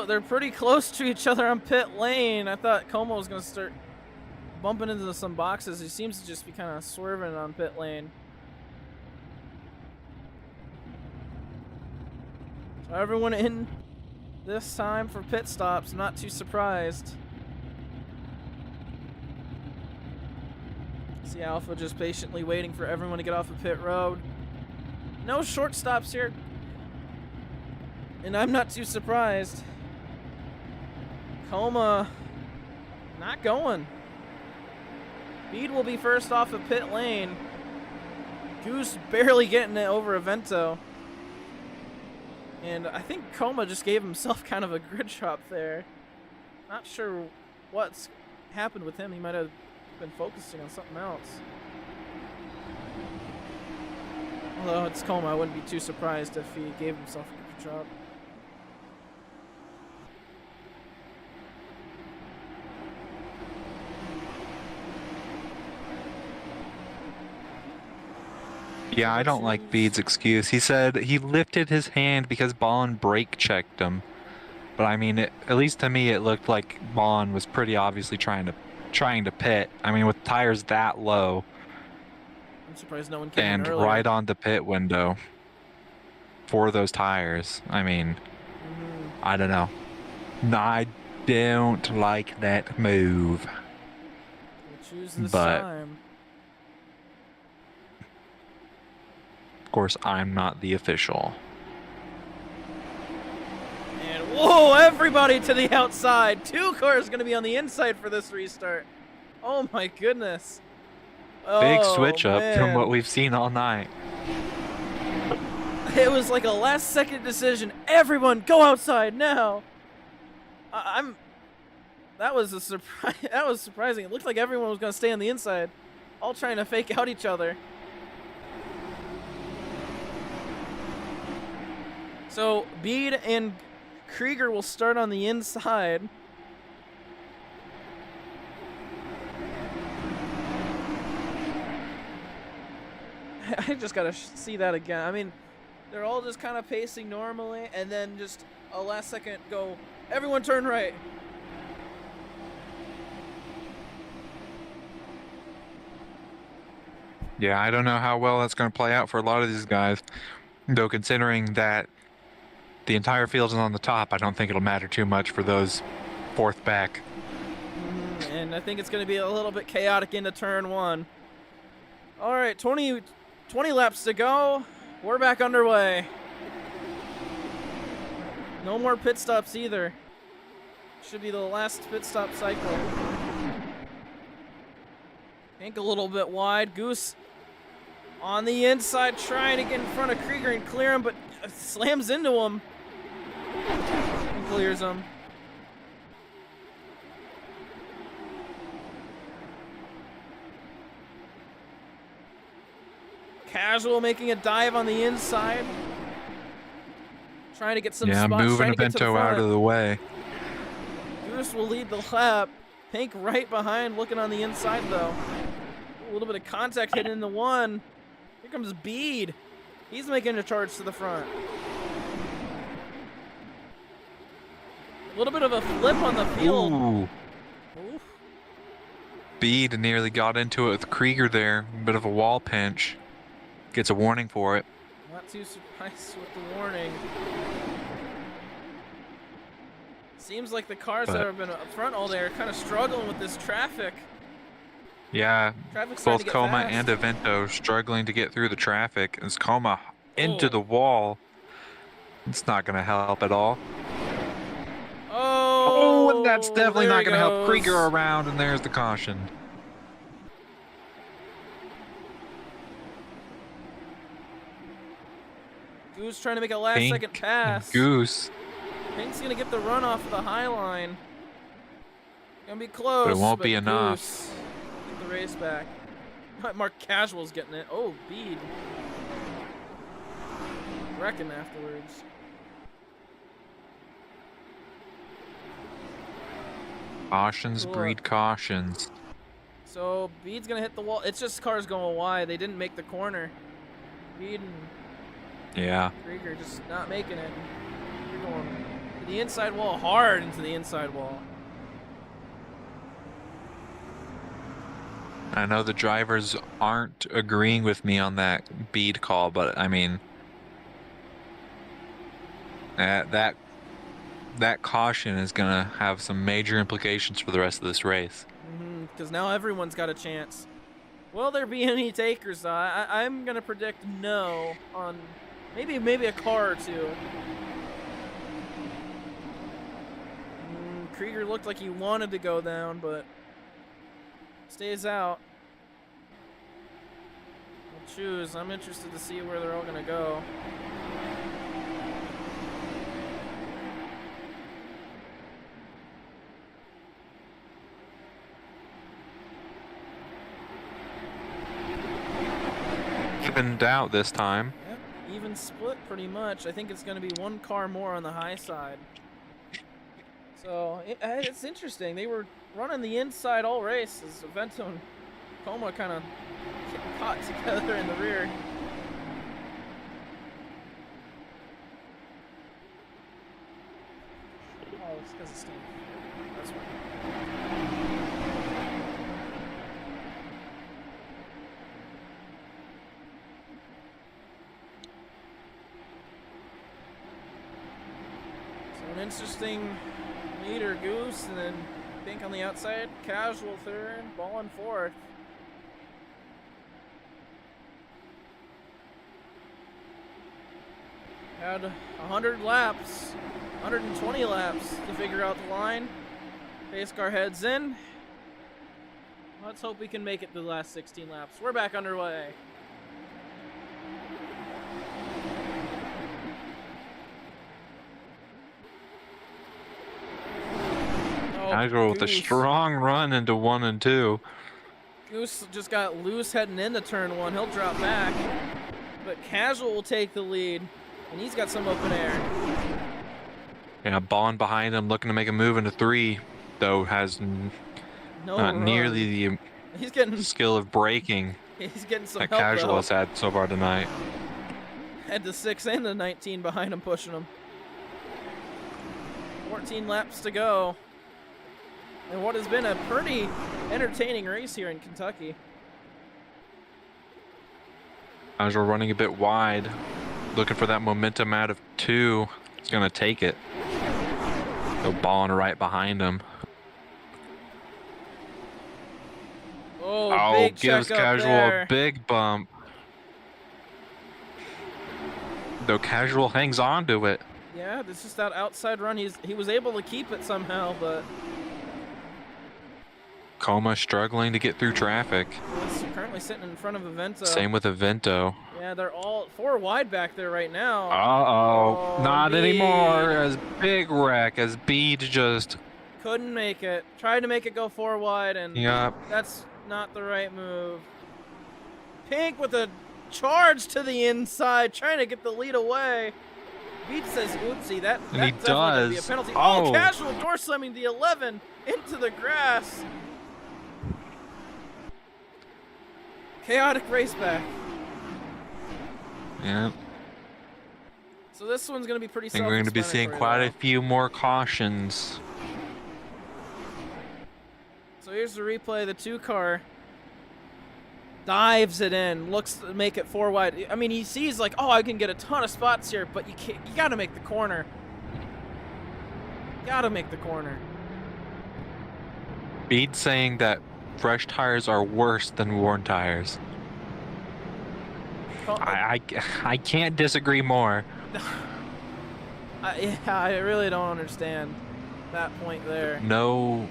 They're pretty close to each other on pit lane. I thought Como was going to start bumping into some boxes. He seems to just be kind of swerving on pit lane. So everyone in this time for pit stops. Not too surprised. See Alpha just patiently waiting for everyone to get off of pit road. No short stops here. And I'm not too surprised. Coma not going. Bede will be first off of pit lane. Goose barely getting it over Avento. And I think Coma just gave himself kind of a grid drop there. Not sure what's happened with him. He might have been focusing on something else. Although it's Coma, I wouldn't be too surprised if he gave himself a grid drop. Yeah, I don't like Bede's excuse. He said he lifted his hand because Ballin brake checked him. But I mean, at least to me, it looked like Ballin was pretty obviously trying to pit. I mean, with tires that low. I'm surprised no one came in And earlier. right on the pit window for those tires. I mean, I don't know. No, I don't like that move. We'll choose this But time. of course, I'm not the official. And whoa, everybody to the outside. 2 cars going to be on the inside for this restart. Oh my goodness. Big Oh, switch up from man. what we've seen all night. It was like a last second decision. Everyone go outside now. That was a surprise. That was surprising. It looked like everyone was going to stay on the inside, all trying to fake out each other. So Bede and Krieger will start on the inside. I just gotta see that again. I mean, they're all just kind of pacing normally, and then just a last second go, everyone turn right. Yeah, I don't know how well that's going to play out for a lot of these guys. Though considering that the entire field is on the top, I don't think it'll matter too much for those fourth back. And I think it's going to be a little bit chaotic into turn 1. All right, 20 laps to go. We're back underway. No more pit stops either. Should be the last pit stop cycle. Pink a little bit wide. Goose on the inside trying to get in front of Krieger and clear him, but slams into him and clears him. Casual making a dive on the inside. Trying to get some Yeah, spots. moving Trying to get to the Avento out front. of the way. Goose will lead the lap. Pink right behind, looking on the inside though. A little bit of contact hitting into one. Here comes Bede. He's making a charge to the front. A little bit of a flip on the field. Ooh. Oof. Bede nearly got into it with Krieger there. A bit of a wall pinch. Gets a warning for it. Not too surprised with the warning. Seems like the cars that have been up front all day are kind of struggling with this traffic. Yeah, Traffic's starting both to get Coma fast. and Avento struggling to get through the traffic. As Coma into Oh. the wall. It's not going to help at all. Oh, and that's definitely there not he going to help goes. Krieger around, and there's the caution. Goose trying to make a last Pink second pass. Goose, Pink's gonna get the run off of the high line. Gonna be close, but it won't be enough. Goose get the race back. Mark Casual's getting it. Oh, Bede. Wrecking afterwards. Cautions Cool. breed cautions. So Bede's gonna hit the wall. It's just cars going wide. They didn't make the corner. Bede and Yeah. Krieger just not making it. You're going to the inside wall, hard into the inside wall. I know the drivers aren't agreeing with me on that Bede call, but I mean, that caution is gonna have some major implications for the rest of this race. Because now everyone's got a chance. Will there be any takers? I'm gonna predict no on maybe a car or two. Krieger looked like he wanted to go down, but stays out. We'll choose. I'm interested to see where they're all gonna go. Evened out this time. Yep, even split pretty much. I think it's going to be one car more on the high side. So it's interesting. They were running the inside all race as Avento and Coma kind of caught together in the rear. Oh, it's because of Steve. That's right. So an interesting leader, Goose, and then Pink on the outside, Casual third, Ball in fourth. Had 100 laps, 120 laps to figure out the line. Pace car heads in. Let's hope we can make it the last 16 laps. We're back underway. Oh, Casual with a Goose. strong run into 1 and 2. Goose just got loose heading into turn 1. He'll drop back. But Casual will take the lead. And he's got some open air. Yeah, Bond behind him looking to make a move into 3, though has No not run. nearly the He's getting skill of braking he's getting some that help Casual though. has had so far tonight. Had the 6 and the 19 behind him pushing him. 14 laps to go. And what has been a pretty entertaining race here in Kentucky. Casual running a bit wide, looking for that momentum out of 2. He's gonna take it. Go balling right behind him. Oh, big gives check up Casual there. a big bump. Though Casual hangs on to it. Yeah, this is that outside run. He was able to keep it somehow, but Coma struggling to get through traffic. he's currently sitting in front of Avento. Same with Avento. Yeah, they're all 4 wide back there right now. Uh-oh. Oh, Not Bede. anymore. As big wreck as Bede just... Couldn't make it. Tried to make it go 4 wide, and Yup. that's not the right move. Pink with a charge to the inside, trying to get the lead away. Beat says, oopsie, that And he definitely gonna be a does. penalty. Oh. Casual door slamming the 11 into the grass. Chaotic race back. Yeah. So this one's going to be pretty I think we're going to be seeing quite a few more cautions. So here's the replay. The 2-car dives it in, looks to make it 4 wide. I mean, he sees like, oh, I can get a ton of spots here, but you can't. You got to make the corner. Got to make the corner. Bede's saying that fresh tires are worse than worn tires. Well, I can't disagree more. yeah, I really don't understand that point there. No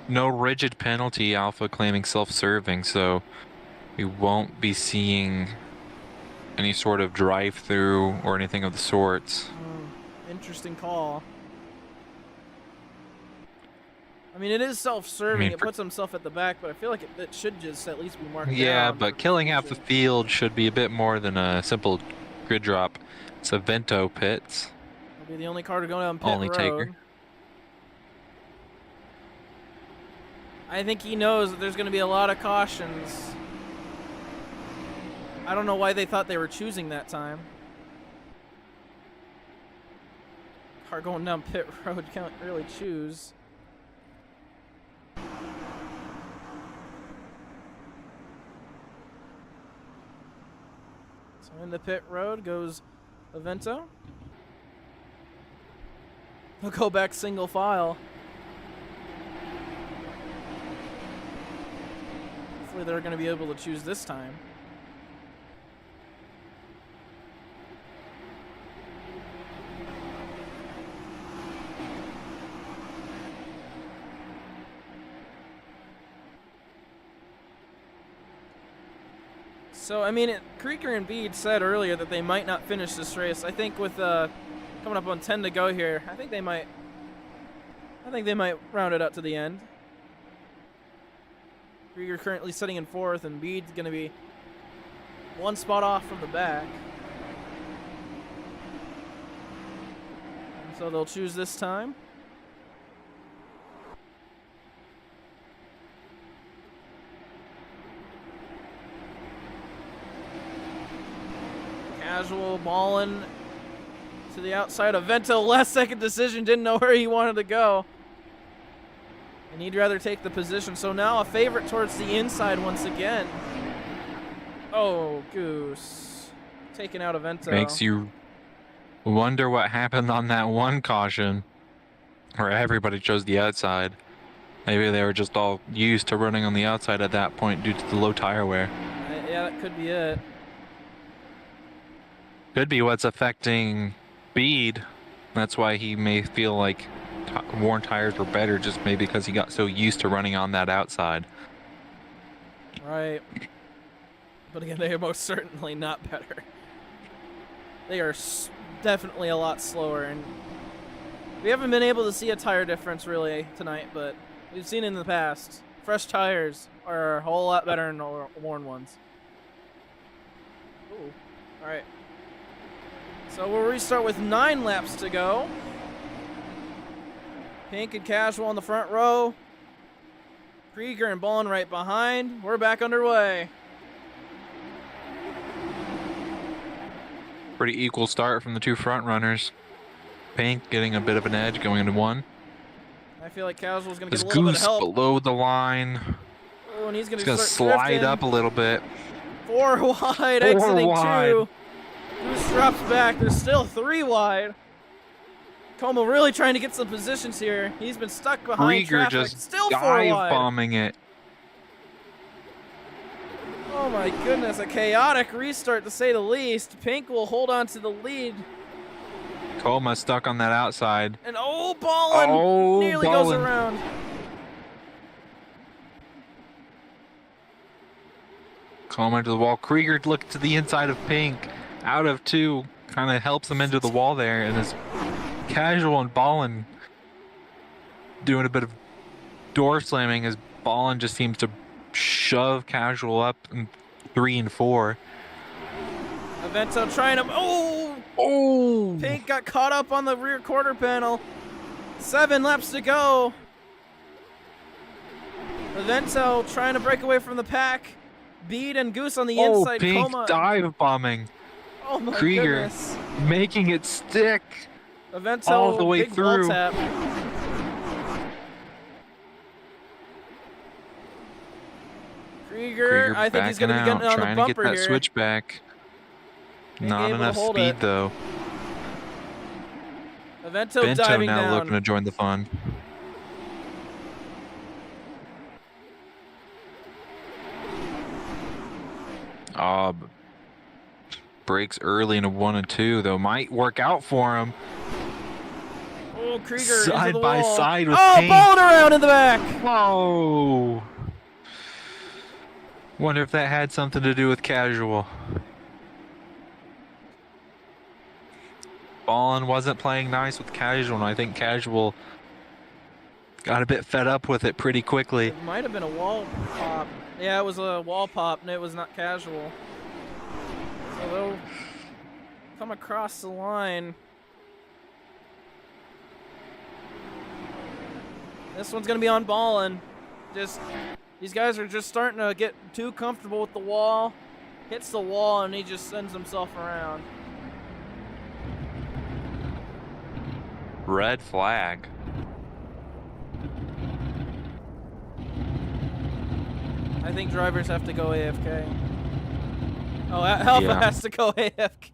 rigid penalty, Alpha claiming self-serving, so we won't be seeing any sort of drive-through or anything of the sorts. Interesting call. I mean, it is self-serving. It puts himself at the back, but I feel like it should just at least be marked Yeah, down. but killing half the field should be a bit more than a simple grid drop. It's a Vento pits. He'll be the only car to go down pit Only road. taker. I think he knows that there's going to be a lot of cautions. I don't know why they thought they were choosing that time. Car going down pit road can't really choose. So in the pit road goes Avento. He'll go back single file. Hopefully they're going to be able to choose this time. So, I mean, Quaker and Bede said earlier that they might not finish this race. I think with coming up on 10 to go here, I think they might round it out to the end. Quaker currently sitting in 4th, and Bede's going to be 1 spot off from the back. And so they'll choose this time. Casual balling to the outside of Vento. Last second decision, didn't know where he wanted to go. And he'd rather take the position. So now a favorite towards the inside once again. Oh, Goose. Taken out of Vento. Makes you wonder what happened on that one caution where everybody chose the outside. Maybe they were just all used to running on the outside at that point due to the low tire wear. Yeah, that could be it. Could be what's affecting Bede. That's why he may feel like worn tires were better, just maybe because he got so used to running on that outside. Right. But again, they are most certainly not better. They are definitely a lot slower, and we haven't been able to see a tire difference really tonight, but we've seen it in the past. Fresh tires are a whole lot better than worn ones. Ooh. All right. So we'll restart with 9 laps to go. Pink and Casual on the front row. Krieger and Ballin right behind. We're back underway. Pretty equal start from the 2 front runners. Pink getting a bit of an edge going into 1. I feel like Casual's going to Is get a little bit of Goose help. below the line? Oh, and he's going He's to gonna start slide drifting. up a little bit. 4 wide, 4 exiting wide. 2. Goose drops back. There's still 3 wide. Como really trying to get some positions here. He's been stuck behind Krieger traffic. just Still 4 dive wide. bombing it. Oh my goodness, a chaotic restart to say the least. Pink will hold on to the lead. Coma stuck on that outside. And Ballin nearly goes Ballin. around. Coma into the wall. Krieger looked to the inside of Pink. Out of 2. Kind of helps him into the wall there. And is Casual and Ballin doing a bit of door slamming as Ballin just seems to shove Casual up in 3 and 4. Vento trying to. Oh! Oh! Pink got caught up on the rear quarter panel. 7 laps to go. Vento trying to break away from the pack. Bede and Goose on the inside. Pink Coma. dive bombing. Oh my Krieger goodness. making it stick. Vento all the way big wall through. tap. Krieger, I think he's going to be getting on the trying bumper to get that here. switchback. Being Not able to enough hold speed it. though. Vento Bento diving now down. looking to join the fun. Breaks early into 1 and 2 though might work out for him. Oh, Krieger Side into the by wall. side with Oh, Pink. balled around in the back. Whoa! Wonder if that had something to do with casual. Ballin wasn't playing nice with casual, and I think casual got a bit fed up with it pretty quickly. It might have been a wall pop. Yeah, it was a wall pop, and it was not casual. So they'll come across the line. This one's gonna be on Ballin. Just these guys are just starting to get too comfortable with the wall. Hits the wall and he just sends himself around. Red flag. I think drivers have to go AFK. Oh, Alpha Yeah. has to go AFK.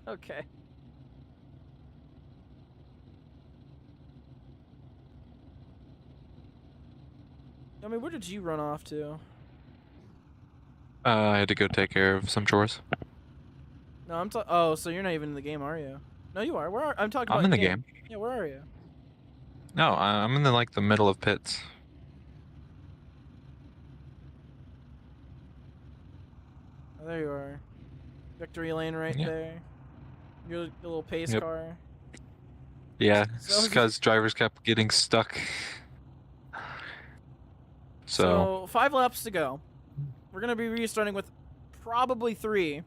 Okay. I mean, where did you run off to? I had to go take care of some chores. No, I'm talking. Oh, so you're not even in the game, are you? No, you are. Where are I'm talking about? I'm in the game. Yeah, where are you? No, I'm in the middle of pits. Oh, there you are. Victory lane right Yeah. there. Your little pace Yep. car. Yeah, So- because drivers kept getting stuck. So 5 laps to go. We're gonna be restarting with probably 3.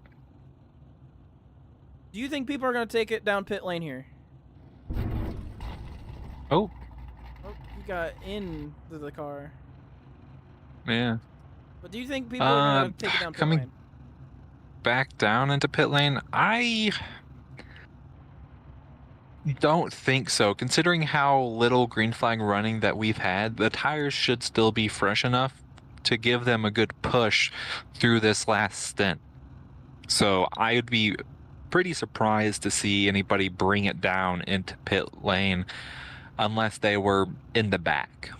Do you think people are gonna take it down pit lane here? Oh, Oh, you got into the car. yeah. But do you think people are gonna take it down pit coming- lane? Back down into pit lane? I don't think so. Considering how little green flag running that we've had, the tires should still be fresh enough to give them a good push through this last stint. So I would be pretty surprised to see anybody bring it down into pit lane unless they were in the back.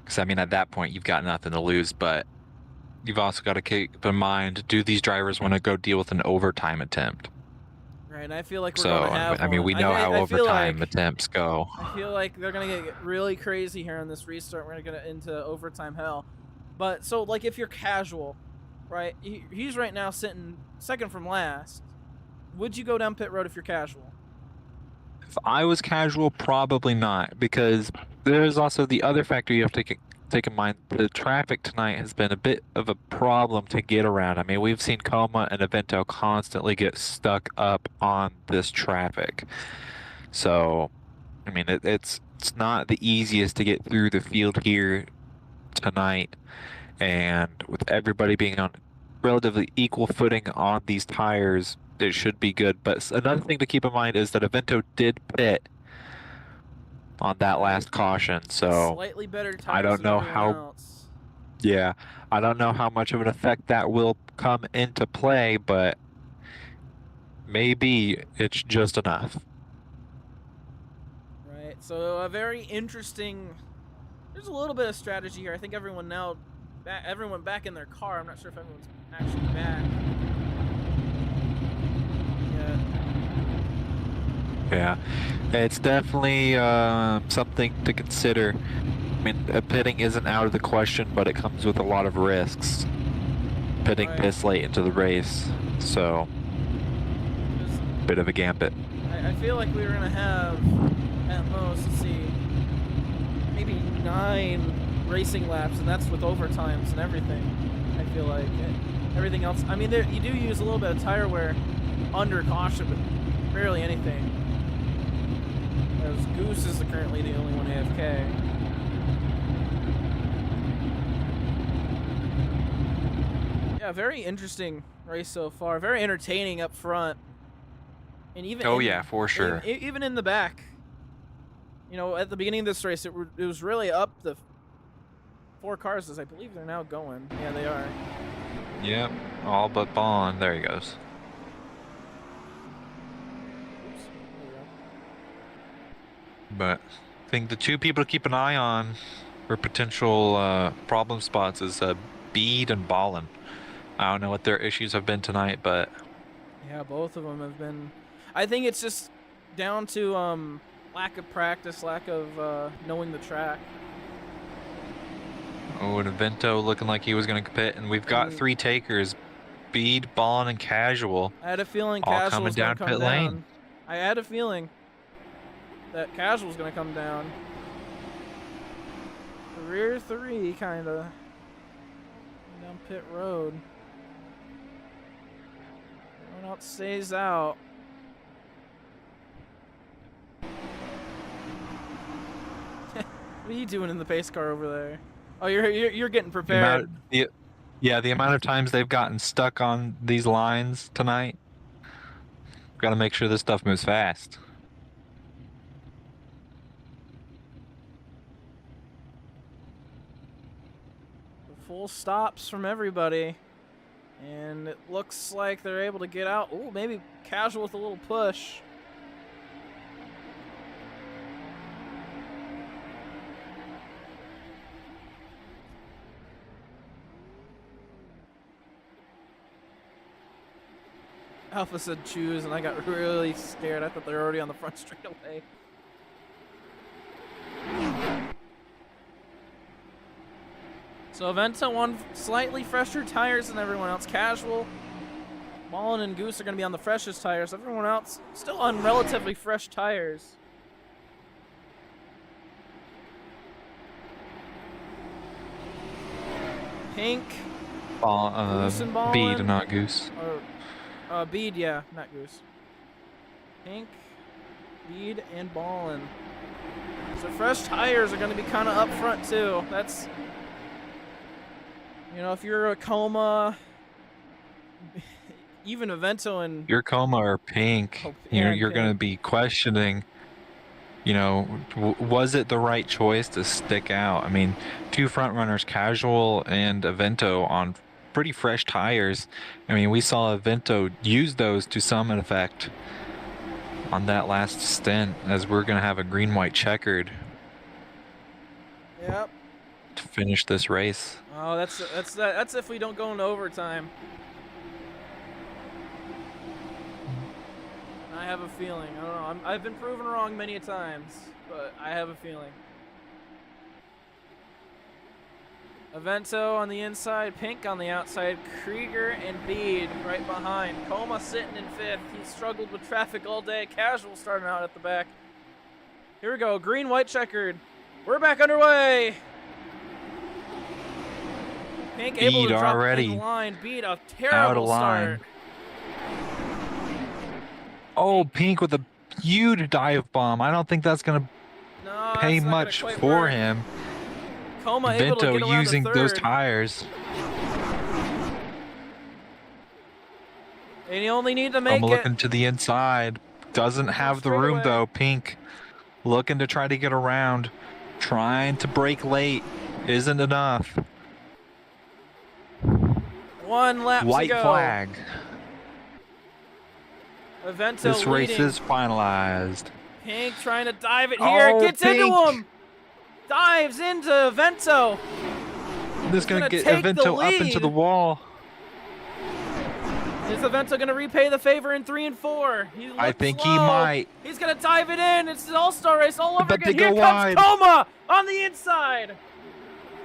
Because, I mean, at that point, you've got nothing to lose, but you've also got to keep in mind, do these drivers want to go deal with an overtime attempt? Right, I feel like we're So, gonna have I mean, we one. know how I feel overtime like- attempts go. I feel like they're gonna get really crazy here on this restart. We're gonna get into overtime hell. But so, like, if you're casual, right? He's right now sitting second from last. Would you go down pit road if you're casual? If I was casual, probably not, because there's also the other factor you have to take in mind. The traffic tonight has been a bit of a problem to get around. I mean, we've seen Coma and Evento constantly get stuck up on this traffic. So, I mean, it's not the easiest to get through the field here tonight, and with everybody being on relatively equal footing on these tires, it should be good. But another thing to keep in mind is that Evento did pit on that last caution, so Slightly better tires I don't than know everyone how- else. yeah, I don't know how much of an effect that will come into play, but maybe it's just enough. Right. So a very interesting. There's a little bit of strategy here. I think everyone now, everyone back in their car. I'm not sure if everyone's actually back. Yeah. Yeah, it's definitely something to consider. I mean, pitting isn't out of the question, but it comes with a lot of risks. Pitting Right. this late into the race, so Just- bit of a gambit. I feel like we were gonna have at most, let's see, maybe 9 racing laps, and that's with overtimes and everything. I feel like everything else. I mean, you do use a little bit of tire wear under caution, but barely anything. As Goose is currently the only one AFK. Yeah, very interesting race so far. Very entertaining up front, and even for sure. even in the back. You know, at the beginning of this race, it was really up the 4 cars, as I believe they're now going. Yeah, they are. Yep, all but Bond. There he goes. Oops. There we go. But I think the 2 people to keep an eye on for potential problem spots is Bede and Ballin. I don't know what their issues have been tonight, but Yeah, both of them have been. I think it's just down to lack of practice, lack of knowing the track. oh, and Avento looking like he was going to pit, and we've got 3 takers: Bede, Ballin, and Casual. I had a feeling all Casual coming was going down to come pit down. lane. I had a feeling that Casual was going to come down. The rear 3, kind of. Down pit road. Everyone else stays out. What are you doing in the pace car over there? Oh, you're getting prepared. The amount of times they've gotten stuck on these lines tonight. Got to make sure this stuff moves fast. Full stops from everybody, and it looks like they're able to get out. Ooh, maybe Casual with a little push. Alpha said choose, and I got really scared. I thought they were already on the front straightaway. So Avento on slightly fresher tires than everyone else. Casual, Ballin, and Goose are going to be on the freshest tires. Everyone else still on relatively fresh tires. Pink, Goose and Ballin. Bede, not Goose. Or, Bede, yeah, not Goose. Pink, Bede, and Ballin. So fresh tires are going to be kind of up front too. That's, you know, if you're a Coma, even Avento and Your Coma or Pink, you're going to be questioning, you know, was it the right choice to stick out? I mean, 2 front runners, Casual and Avento, on pretty fresh tires. I mean, we saw Avento use those to some effect on that last stint, as we're going to have a green-white checkered. Yep. To finish this race. Oh, that's if we don't go into overtime. I have a feeling. I don't know. I've been proven wrong many times, but I have a feeling. Avento on the inside, Pink on the outside, Krieger and Bede right behind. Coma sitting in 5th. He's struggled with traffic all day. Casual starting out at the back. Here we go. Green, white, checkered. We're back underway. Pink able to drop already in line. Bede a out terrible of line. start. Oh, Pink with a huge dive bomb. I don't think that's going to No, pay that's not gonna much quite for work. him. Coma able to get Vento around using to those 3rd. tires. And you only need to make I'm it. looking to the inside. Doesn't have the room straightaway. though. Pink looking to try to get around. Trying to brake late. Isn't enough. 1 lap to White go. flag. Avento This race leading. is finalized. Pink trying to dive it here. Oh, Gets into Pink. him. Dives into Avento. This is going to gonna get take the Avento up into lead. the wall. Is Avento going to repay the favor in 3 and 4? He I looks think slow. he might. He's going to dive it in. It's an all-star race all over But again. they Here go comes wide. Coma on the inside.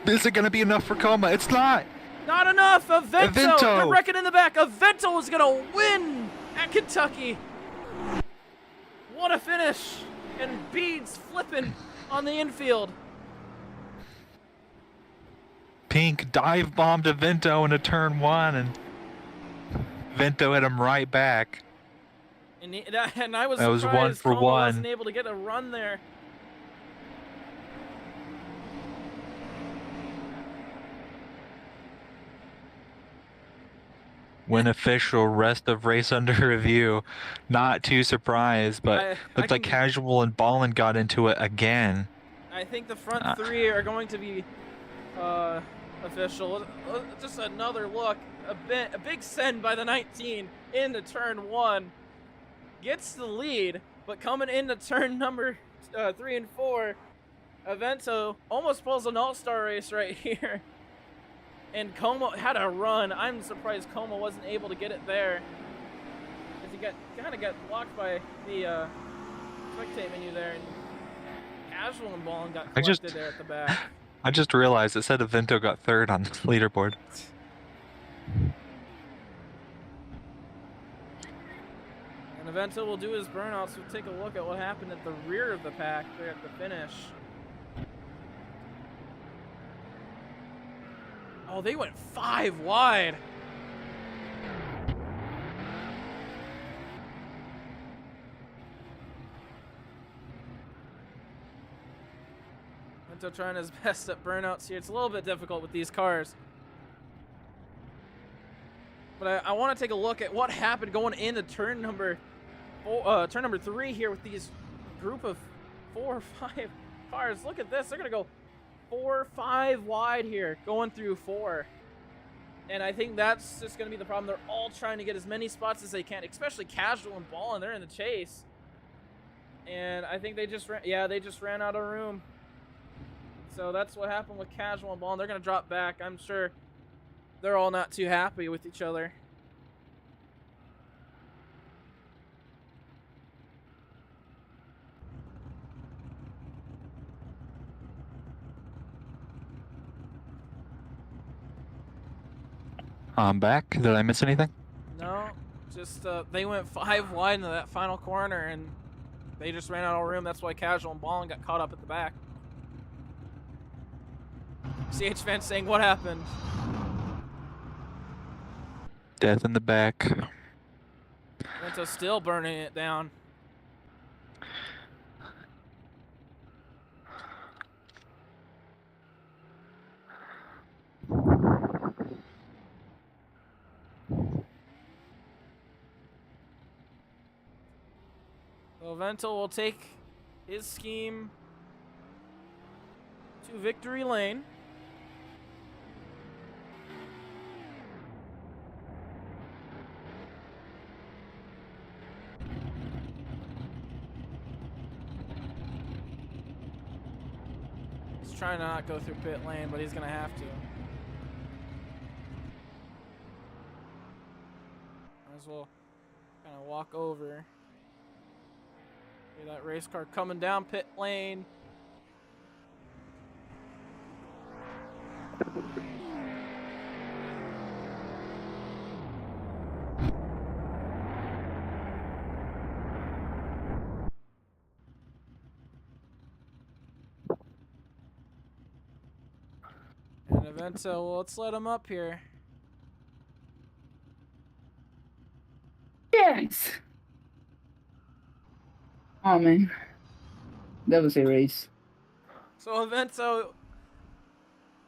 Is it going to be enough for Coma? It's not. Not enough. Avento. Avento. They're wrecking in the back. Avento is going to win at Kentucky. What a finish. And Bede's flipping on the infield. Pink dive bombed Avento into turn 1, and Vento hit him right back. And, and I was That was surprised 1 for Como 1. wasn't able to get a run there. When official, rest of race under review. Not too surprised, but looked like Casual and Ballin got into it again. I think the front three are going to be official. Just another look. A big send by the 19 into turn 1. Gets the lead, but coming into turn number 3 and 4, Avento almost pulls an all-star race right here. And Como had a run. I'm surprised Como wasn't able to get it there, as he kind of got blocked by the spectate menu there, and Casual and Ballin got collected there at the back. I just realized it said Avento got 3rd on the leaderboard. And Avento will do his burnout, so we'll take a look at what happened at the rear of the pack there at the finish. Oh, they went 5 wide. Vento trying his best at burnouts here. It's a little bit difficult with these cars. But I want to take a look at what happened going into turn number 3 here with these group of 4 or 5 cars. Look at this. They're going to go 4 or 5 wide here, going through 4. And I think that's just going to be the problem. They're all trying to get as many spots as they can, especially Casual and Ballin. They're in the chase. And I think they just ran out of room. So that's what happened with Casual and Ballin. They're going to drop back. I'm sure they're all not too happy with each other. I'm back. Did I miss anything? No, just they went 5 wide into that final corner, and they just ran out of room. That's why Casual and Ballin got caught up at the back. CH fans saying, what happened? Death in the back. Vento's still burning it down. So Vento will take his scheme to victory lane. He's trying to not go through pit lane, but he's going to have to. Might as well kind of walk over. See that race car coming down pit lane. And Avento, well, let's let him up here. Yes. Oh man, that was a race. So Avento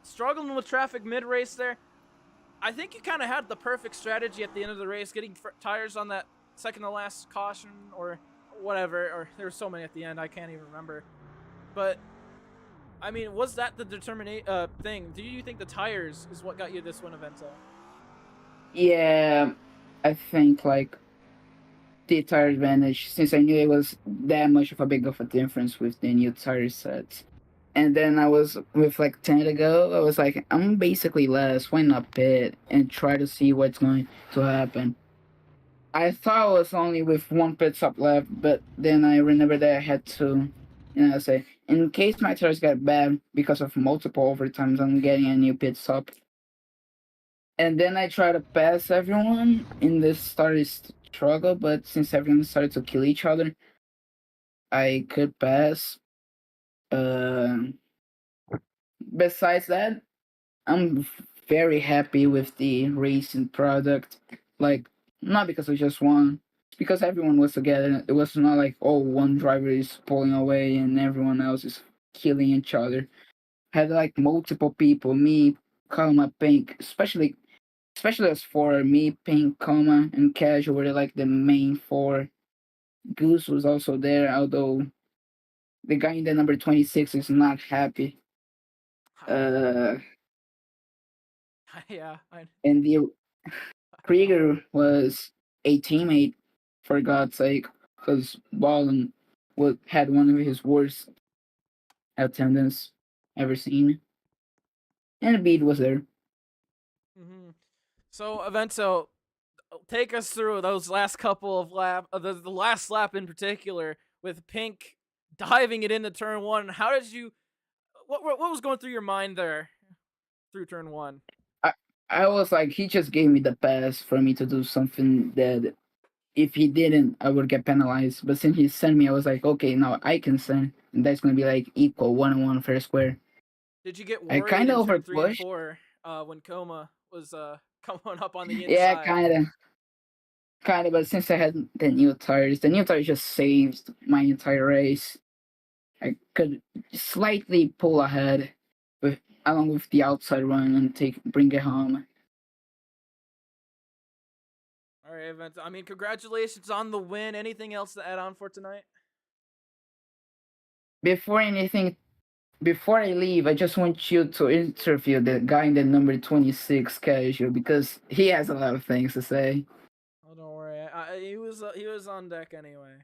struggling with traffic mid-race there. I think you kind of had the perfect strategy at the end of the race, getting tires on that second to last caution or whatever, or there were so many at the end, I can't even remember. But I mean, was that the thing? Do you think the tires is what got you this one, Avento? Yeah, I think like the tire advantage, since I knew it was that much of a difference with the new tire sets. And then I was with like 10 to go, I was like, I'm basically last, why not pit and try to see what's going to happen. I thought I was only with 1 pit stop left, but then I remembered that I had to, say, in case my tires get bad because of multiple overtimes, I'm getting a new pit stop. And then I tried to pass everyone in this started struggle, but since everyone started to kill each other, I could pass. Besides that, I'm very happy with the racing product. Like, not because we just won. It's because everyone was together. It was not like, oh, one driver is pulling away and everyone else is killing each other. Had like multiple people, me, Kama, Pink, especially as for me, Pink, Kama, and Casual were like the main four. Goose was also there, although the guy in the number 26 is not happy. Uh, Yeah, I and the Krieger was a teammate, for God's sake, because Ballin had one of his worst attendance ever seen. And Beat was there. hmm So, Evento, take us through those last couple of the last lap in particular, with Pink diving it into turn one. How did you? What was going through your mind there through turn one? I was like, he just gave me the pass for me to do something that if he didn't, I would get penalized. But since he sent me, I was like, okay, now I can send, and that's gonna be like equal 1-on-1 fair square. Did you get I worried kind in of turn 3 and overpushed. 4 when Coma was coming up on the Yeah, inside? kind of. But since I had the new tires just saved my entire race. I could slightly pull ahead with along with the outside run and bring it home. All right, Evento. I mean, congratulations on the win. Anything else to add on for tonight? Before I leave, I just want you to interview the guy in the number 26 casual because he has a lot of things to say. Oh, don't worry. He was on deck anyway.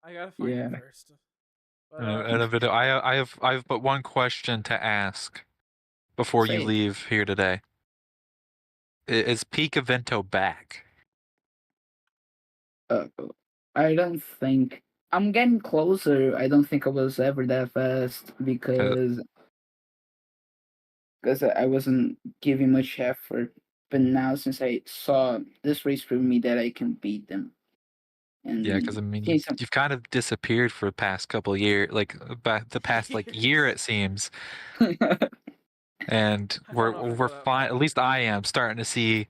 I gotta find him Yeah. first. But, And a video. I have but one question to ask before Say you it. leave here today. Is Peak Evento back? I don't think I'm getting closer. I don't think I was ever that fast because I wasn't giving much effort. But now, since I saw this race prove me that I can beat them, and Yeah, because I mean, since I'm- you've kind of disappeared for the past couple of years, like the past like year it seems, and I don't know if I'd we're go that fine. far. At least I am starting to see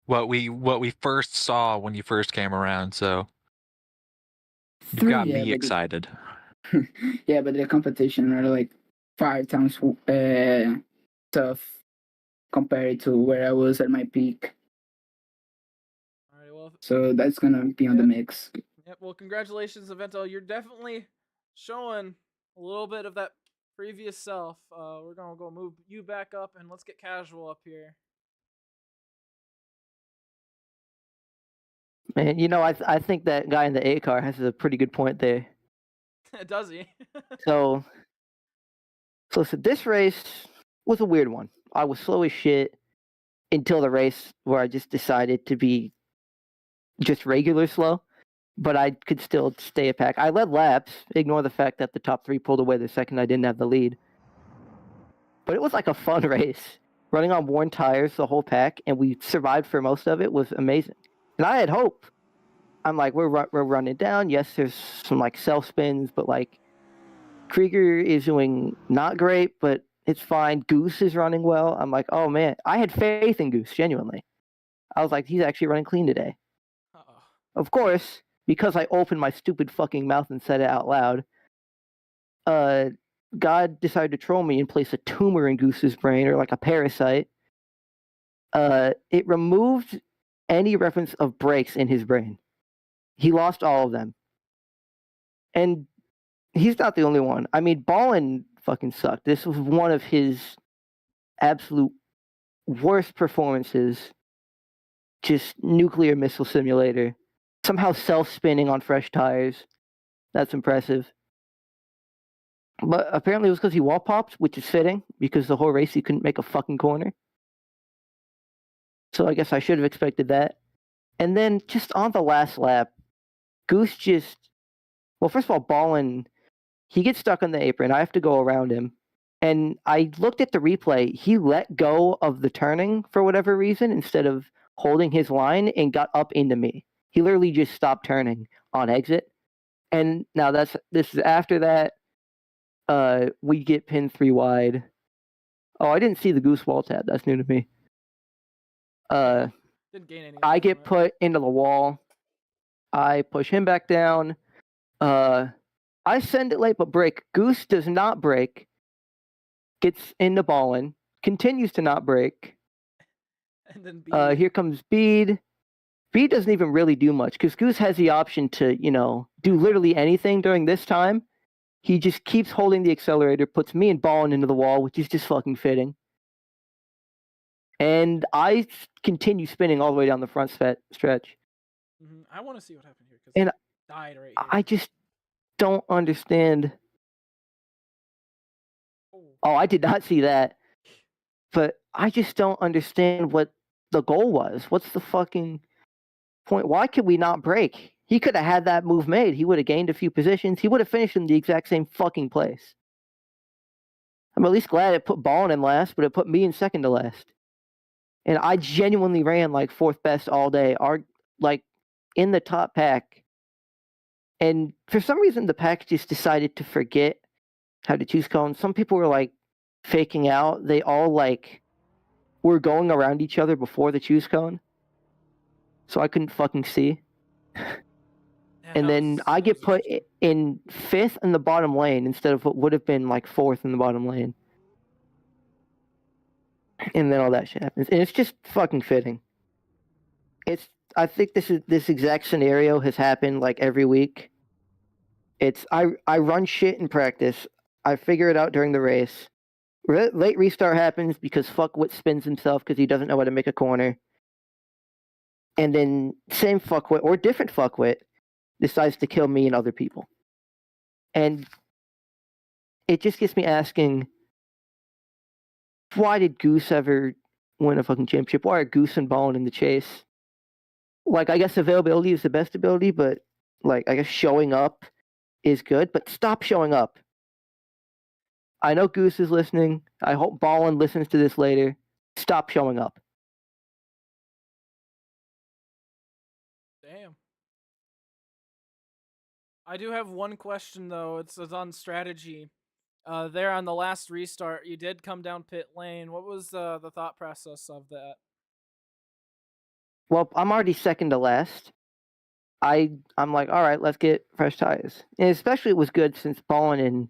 what we first saw when you first came around. So you've got yeah, me excited. yeah, but the competition are like 5 times tough compared to where I was at my peak. All right, well, So that's gonna be on the mix. yep. Well, congratulations, Evento. You're definitely showing a little bit of that previous self. We're gonna go move you back up, and let's get Casual up here. Man, I think that guy in the A car has a pretty good point there. Does he? So listen, this race was a weird one. I was slow as shit until the race where I just decided to be just regular slow, but I could still stay a pack. I led laps, ignore the fact that the top three pulled away the second I didn't have the lead. But it was like a fun race. Running on worn tires, the whole pack, and we survived for most of it was amazing. And I had hope. I'm like, we're running down. Yes, there's some like self spins, but like Krieger is doing not great, but it's fine. Goose is running well. I'm like, oh man, I had faith in Goose, genuinely. I was like, he's actually running clean today. Uh-oh. Of course, because I opened my stupid fucking mouth and said it out loud, God decided to troll me and place a tumor in Goose's brain, or like a parasite. It removed any reference of brakes in his brain. He lost all of them. And he's not the only one. I mean, Ballin fucking sucked. This was one of his absolute worst performances. Just nuclear missile simulator. Somehow self-spinning on fresh tires. That's impressive. But apparently it was because he wall popped, which is fitting, because the whole race he couldn't make a fucking corner. So I guess I should have expected that. And then just on the last lap, Goose just... Well, first of all, Ballin, he gets stuck on the apron. I have to go around him. And I looked at the replay. He let go of the turning for whatever reason instead of holding his line and got up into me. He literally just stopped turning on exit. And now this is after that. We get pinned 3 wide. Oh, I didn't see the Goose wall tab. That's new to me. Didn't gain anything. I get from it. put into the wall. I push him back down. I send it late but break. Goose does not break. Gets into Ballin. Continues to not break. And then B. Here comes Bede. Bede doesn't even really do much because Goose has the option to, do literally anything during this time. He just keeps holding the accelerator, puts me and Ballin into the wall, which is just fucking fitting. And I continue spinning all the way down the front stretch. I want to see what happened here because And died right here. I just don't understand. Oh, I did not see that. But I just don't understand what the goal was. What's the fucking point? Why could we not break? He could have had that move made. He would have gained a few positions. He would have finished in the exact same fucking place. I'm at least glad it put Ballin in last, but it put me in second to last. And I genuinely ran like fourth best all day, like in the top pack. And for some reason, the pack just decided to forget how to choose cones. Some people were like faking out. They all like were going around each other before the choose cone. So I couldn't fucking see. And then I get put in fifth in the bottom lane instead of what would have been like fourth in the bottom lane. And then all that shit happens. And it's just fucking fitting. I think this exact scenario has happened like every week. I run shit in practice. I figure it out during the race. Late restart happens because fuckwit spins himself because he doesn't know how to make a corner. And then same fuckwit or different fuckwit decides to kill me and other people. And it just gets me asking, why did Goose ever win a fucking championship? Why are Goose and Ballin in the chase? Like, I guess availability is the best ability, but like, I guess showing up is good, but stop showing up. I know Goose is listening. I hope Ballin listens to this later. Stop showing up. Damn. I do have one question though. It's on strategy. There on the last restart, you did come down pit lane. What was the thought process of that? Well, I'm already second to last. I'm like, all right, let's get fresh tires. And especially it was good since Ballin and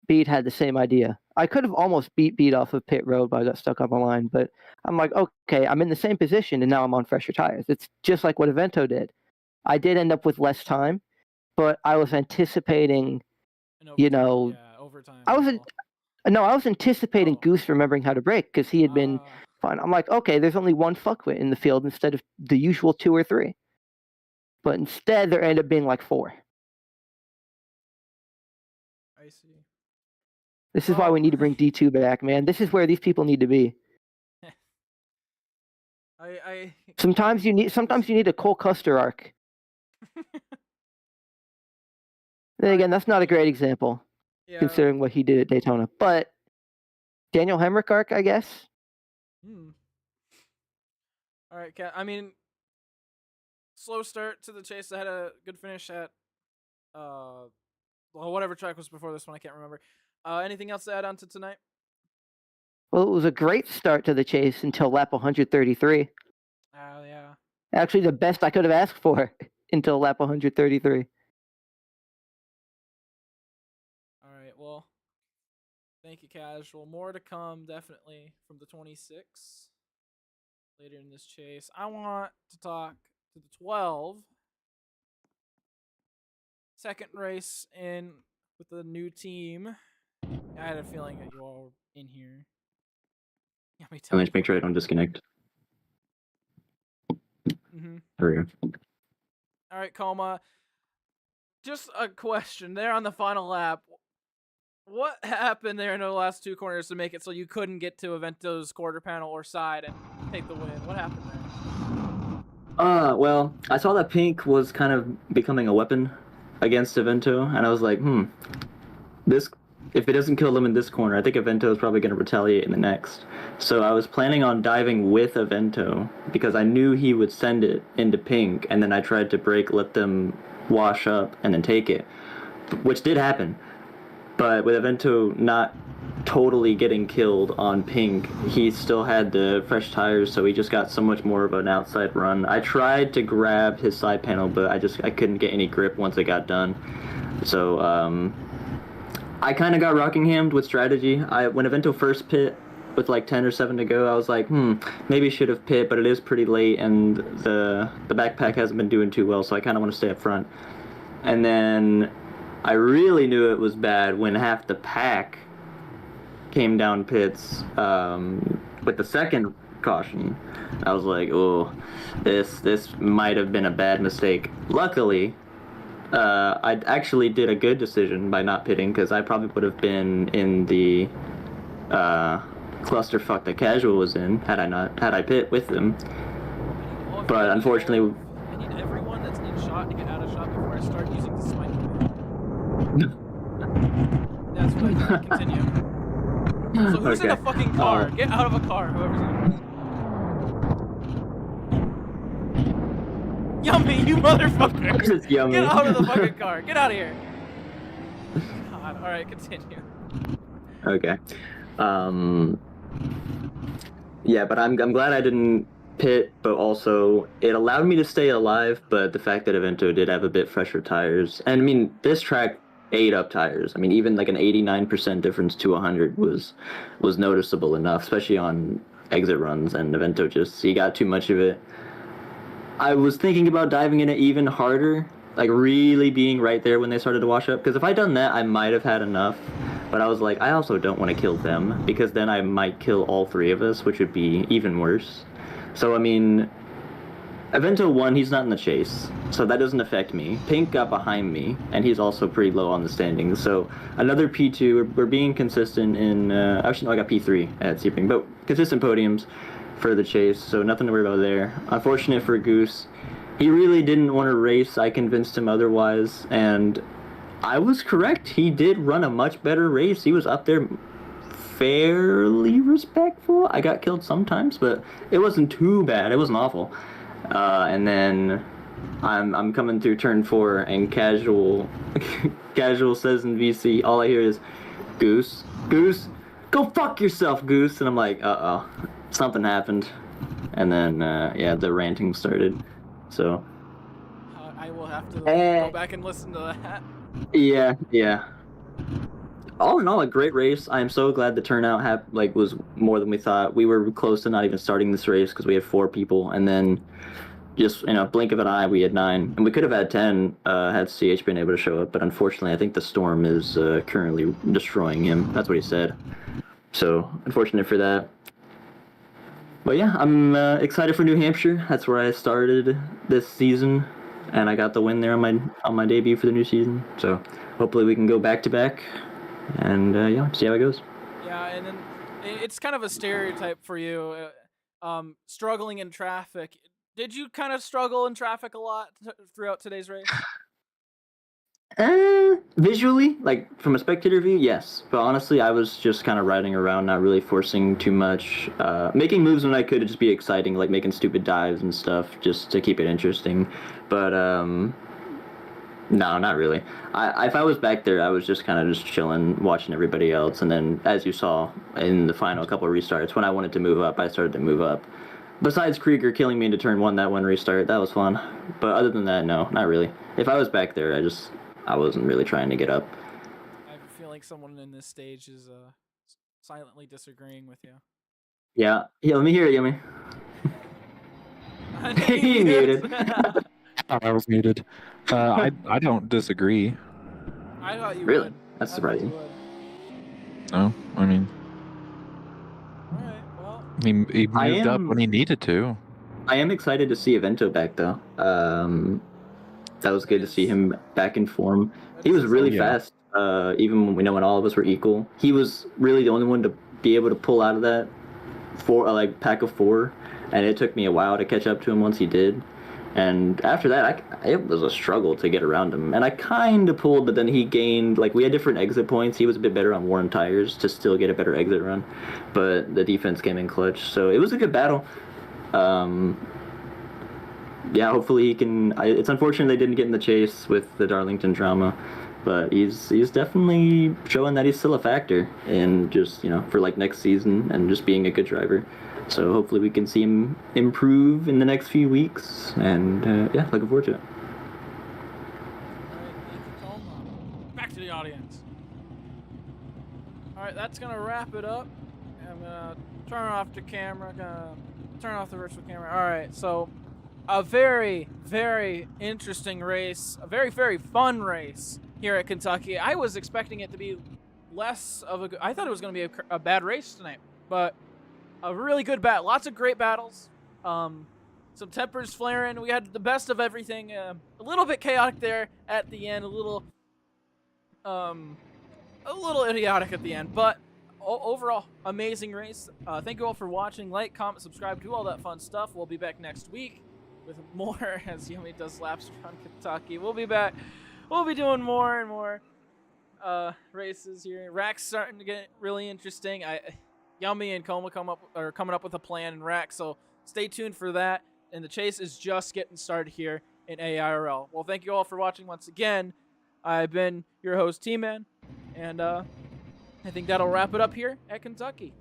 Bede had the same idea. I could have almost beat Bede off of pit road, but I got stuck on the line. But I'm like, okay, I'm in the same position, and now I'm on fresher tires. It's just like what Evento did. I did end up with less time, but I was anticipating, overtime. I was anticipating Goose remembering how to brake because he had been fine. I'm like, okay, there's only one fuckwit in the field instead of the usual 2 or 3. But instead, there ended up being like 4. I see. This is why we need to bring D2 back, man. This is where these people need to be. Sometimes you need a Cole Custer arc. Then again, that's not a great example, considering what he did at Daytona. But Daniel Hemrick arc, I guess. All right, Kat. I mean, slow start to the chase. I had a good finish at whatever track was before this one. I can't remember. Anything else to add on to tonight? Well, it was a great start to the chase until lap 133. Oh, yeah. Actually, the best I could have asked for until lap 133. All right, well, thank you, Casual. More to come, definitely, from the 26 later in this chase. I want to talk to the 12. Second race in with the new team. I had a feeling that you all were in here. Let me tell Let me make sure I don't disconnect. There we go. All right, Coma. Just a question. There on the final lap, what happened there in the last 2 corners to make it so you couldn't get to Evento's quarter panel or side and take the win? What happened there? Well, I saw that pink was kind of becoming a weapon against Evento, and I was like, if it doesn't kill them in this corner, I think Evento is probably going to retaliate in the next. So I was planning on diving with Evento because I knew he would send it into pink, and then I tried to brake, let them wash up, and then take it, which did happen. But with Evento not totally getting killed on pink, he still had the fresh tires, so he just got so much more of an outside run. I tried to grab his side panel, but I couldn't get any grip once it got done. So I kind of got Rockinghammed with strategy. When Evento first pit with like 10 or 7 to go, I was like, maybe should have pit, but it is pretty late, and the backpack hasn't been doing too well, so I kind of want to stay up front. And then I really knew it was bad when half the pack came down pits with the second caution. I was like, oh, this might have been a bad mistake. Luckily, I actually did a good decision by not pitting, because I probably would have been in the clusterfuck that Casual was in had I pit with them. But unfortunately, I need everyone that's in shot to get out of shot before I start using the spike. That's what I do. Continue. So who's in a fucking car? Get out of a car, whoever's in it. Yummy, you motherfucker! it's Yummy. Get out of the fucking car! Get out of here! God, alright, continue. Okay. Yeah, but I'm glad I didn't pit, but also it allowed me to stay alive, but the fact that Evento did have a bit fresher tires, and I mean, this track ate up tires. I mean, even like an 89% difference to 100 was noticeable enough, especially on exit runs, and Evento he got too much of it. I was thinking about diving in it even harder, like really being right there when they started to wash up, because if I'd done that, I might have had enough. But I was like, I also don't want to kill them, because then I might kill all 3 of us, which would be even worse. So, I mean, Evento won, he's not in the chase, so that doesn't affect me. Pink got behind me, and he's also pretty low on the standings. So, another P2, we're being consistent in, actually, no, I got P3 at Sebring, but consistent podiums for the chase, so nothing to worry about there. Unfortunate for Goose. He really didn't want to race, I convinced him otherwise, and I was correct. He did run a much better race. He was up there fairly respectful. I got killed sometimes, but it wasn't too bad. It wasn't awful. And then I'm coming through turn 4, and Casual says in VC, all I hear is, Goose, go fuck yourself, Goose. And I'm like, uh-oh, something happened. And then, yeah, the ranting started. So I will have to go back and listen to that. Yeah. All in all, a great race. I am so glad the turnout was more than we thought. We were close to not even starting this race because we had 4 people, and then just blink of an eye, we had 9, and we could have had 10 had CH been able to show up. But unfortunately, I think the storm is currently destroying him. That's what he said. So unfortunate for that. But yeah, I'm excited for New Hampshire. That's where I started this season, and I got the win there on my debut for the new season. So hopefully we can go back to back, and yeah, see how it goes. Yeah, and then it's kind of a stereotype for you, struggling in traffic. Did you kind of struggle in traffic a lot throughout today's race? Visually, like from a spectator view, yes. But honestly, I was just kind of riding around, not really forcing too much. Making moves when I could to just be exciting, like making stupid dives and stuff, just to keep it interesting. But no, not really. If I was back there, I was just kind of just chilling, watching everybody else. And then, as you saw in the final couple of restarts, when I wanted to move up, I started to move up. Besides Krieger killing me into turn 1, that one restart, that was fun. But other than that, no, not really. If I was back there, I wasn't really trying to get up. I have a feeling someone in this stage is silently disagreeing with you. Yeah, let me hear it, Yummy. He muted. I was muted. I don't disagree. I thought you Really? would. That's surprising. No, I mean, Alright, well. he moved up when he needed to. I am excited to see Evento back, though. That was good to see him back in form. He was really fast, even when all of us were equal. He was really the only one to be able to pull out of that pack of 4, and it took me a while to catch up to him once he did. And after that, it was a struggle to get around him. And I kind of pulled, but then he gained, we had different exit points. He was a bit better on worn tires to still get a better exit run. But the defense came in clutch. So it was a good battle. Yeah, hopefully he can. It's unfortunate they didn't get in the chase with the Darlington drama. but he's definitely showing that he's still a factor, and just for like next season and just being a good driver. So hopefully we can see him improve in the next few weeks, and yeah, looking forward to it. All right, thank you, Tom. Back to the audience. All right, that's gonna wrap it up. I'm gonna turn off the camera. Gonna turn off the virtual camera. All right, so a very, very interesting race, a very, very fun race here at Kentucky. I was expecting it to be less of a. I thought it was gonna be a bad race tonight, but a really good battle. Lots of great battles. Some tempers flaring. We had the best of everything. A little bit chaotic there at the end. A little idiotic at the end, but overall, amazing race. Thank you all for watching. Like, comment, subscribe, do all that fun stuff. We'll be back next week with more as Yummy does laps around Kentucky. We'll be back. We'll be doing more and more races here. Rack's starting to get really interesting. Yummy and Coma are coming up with a plan in Rack, so stay tuned for that. And the chase is just getting started here in AIRL. Well, thank you all for watching once again. I've been your host, T-Man, and I think that'll wrap it up here at Kentucky.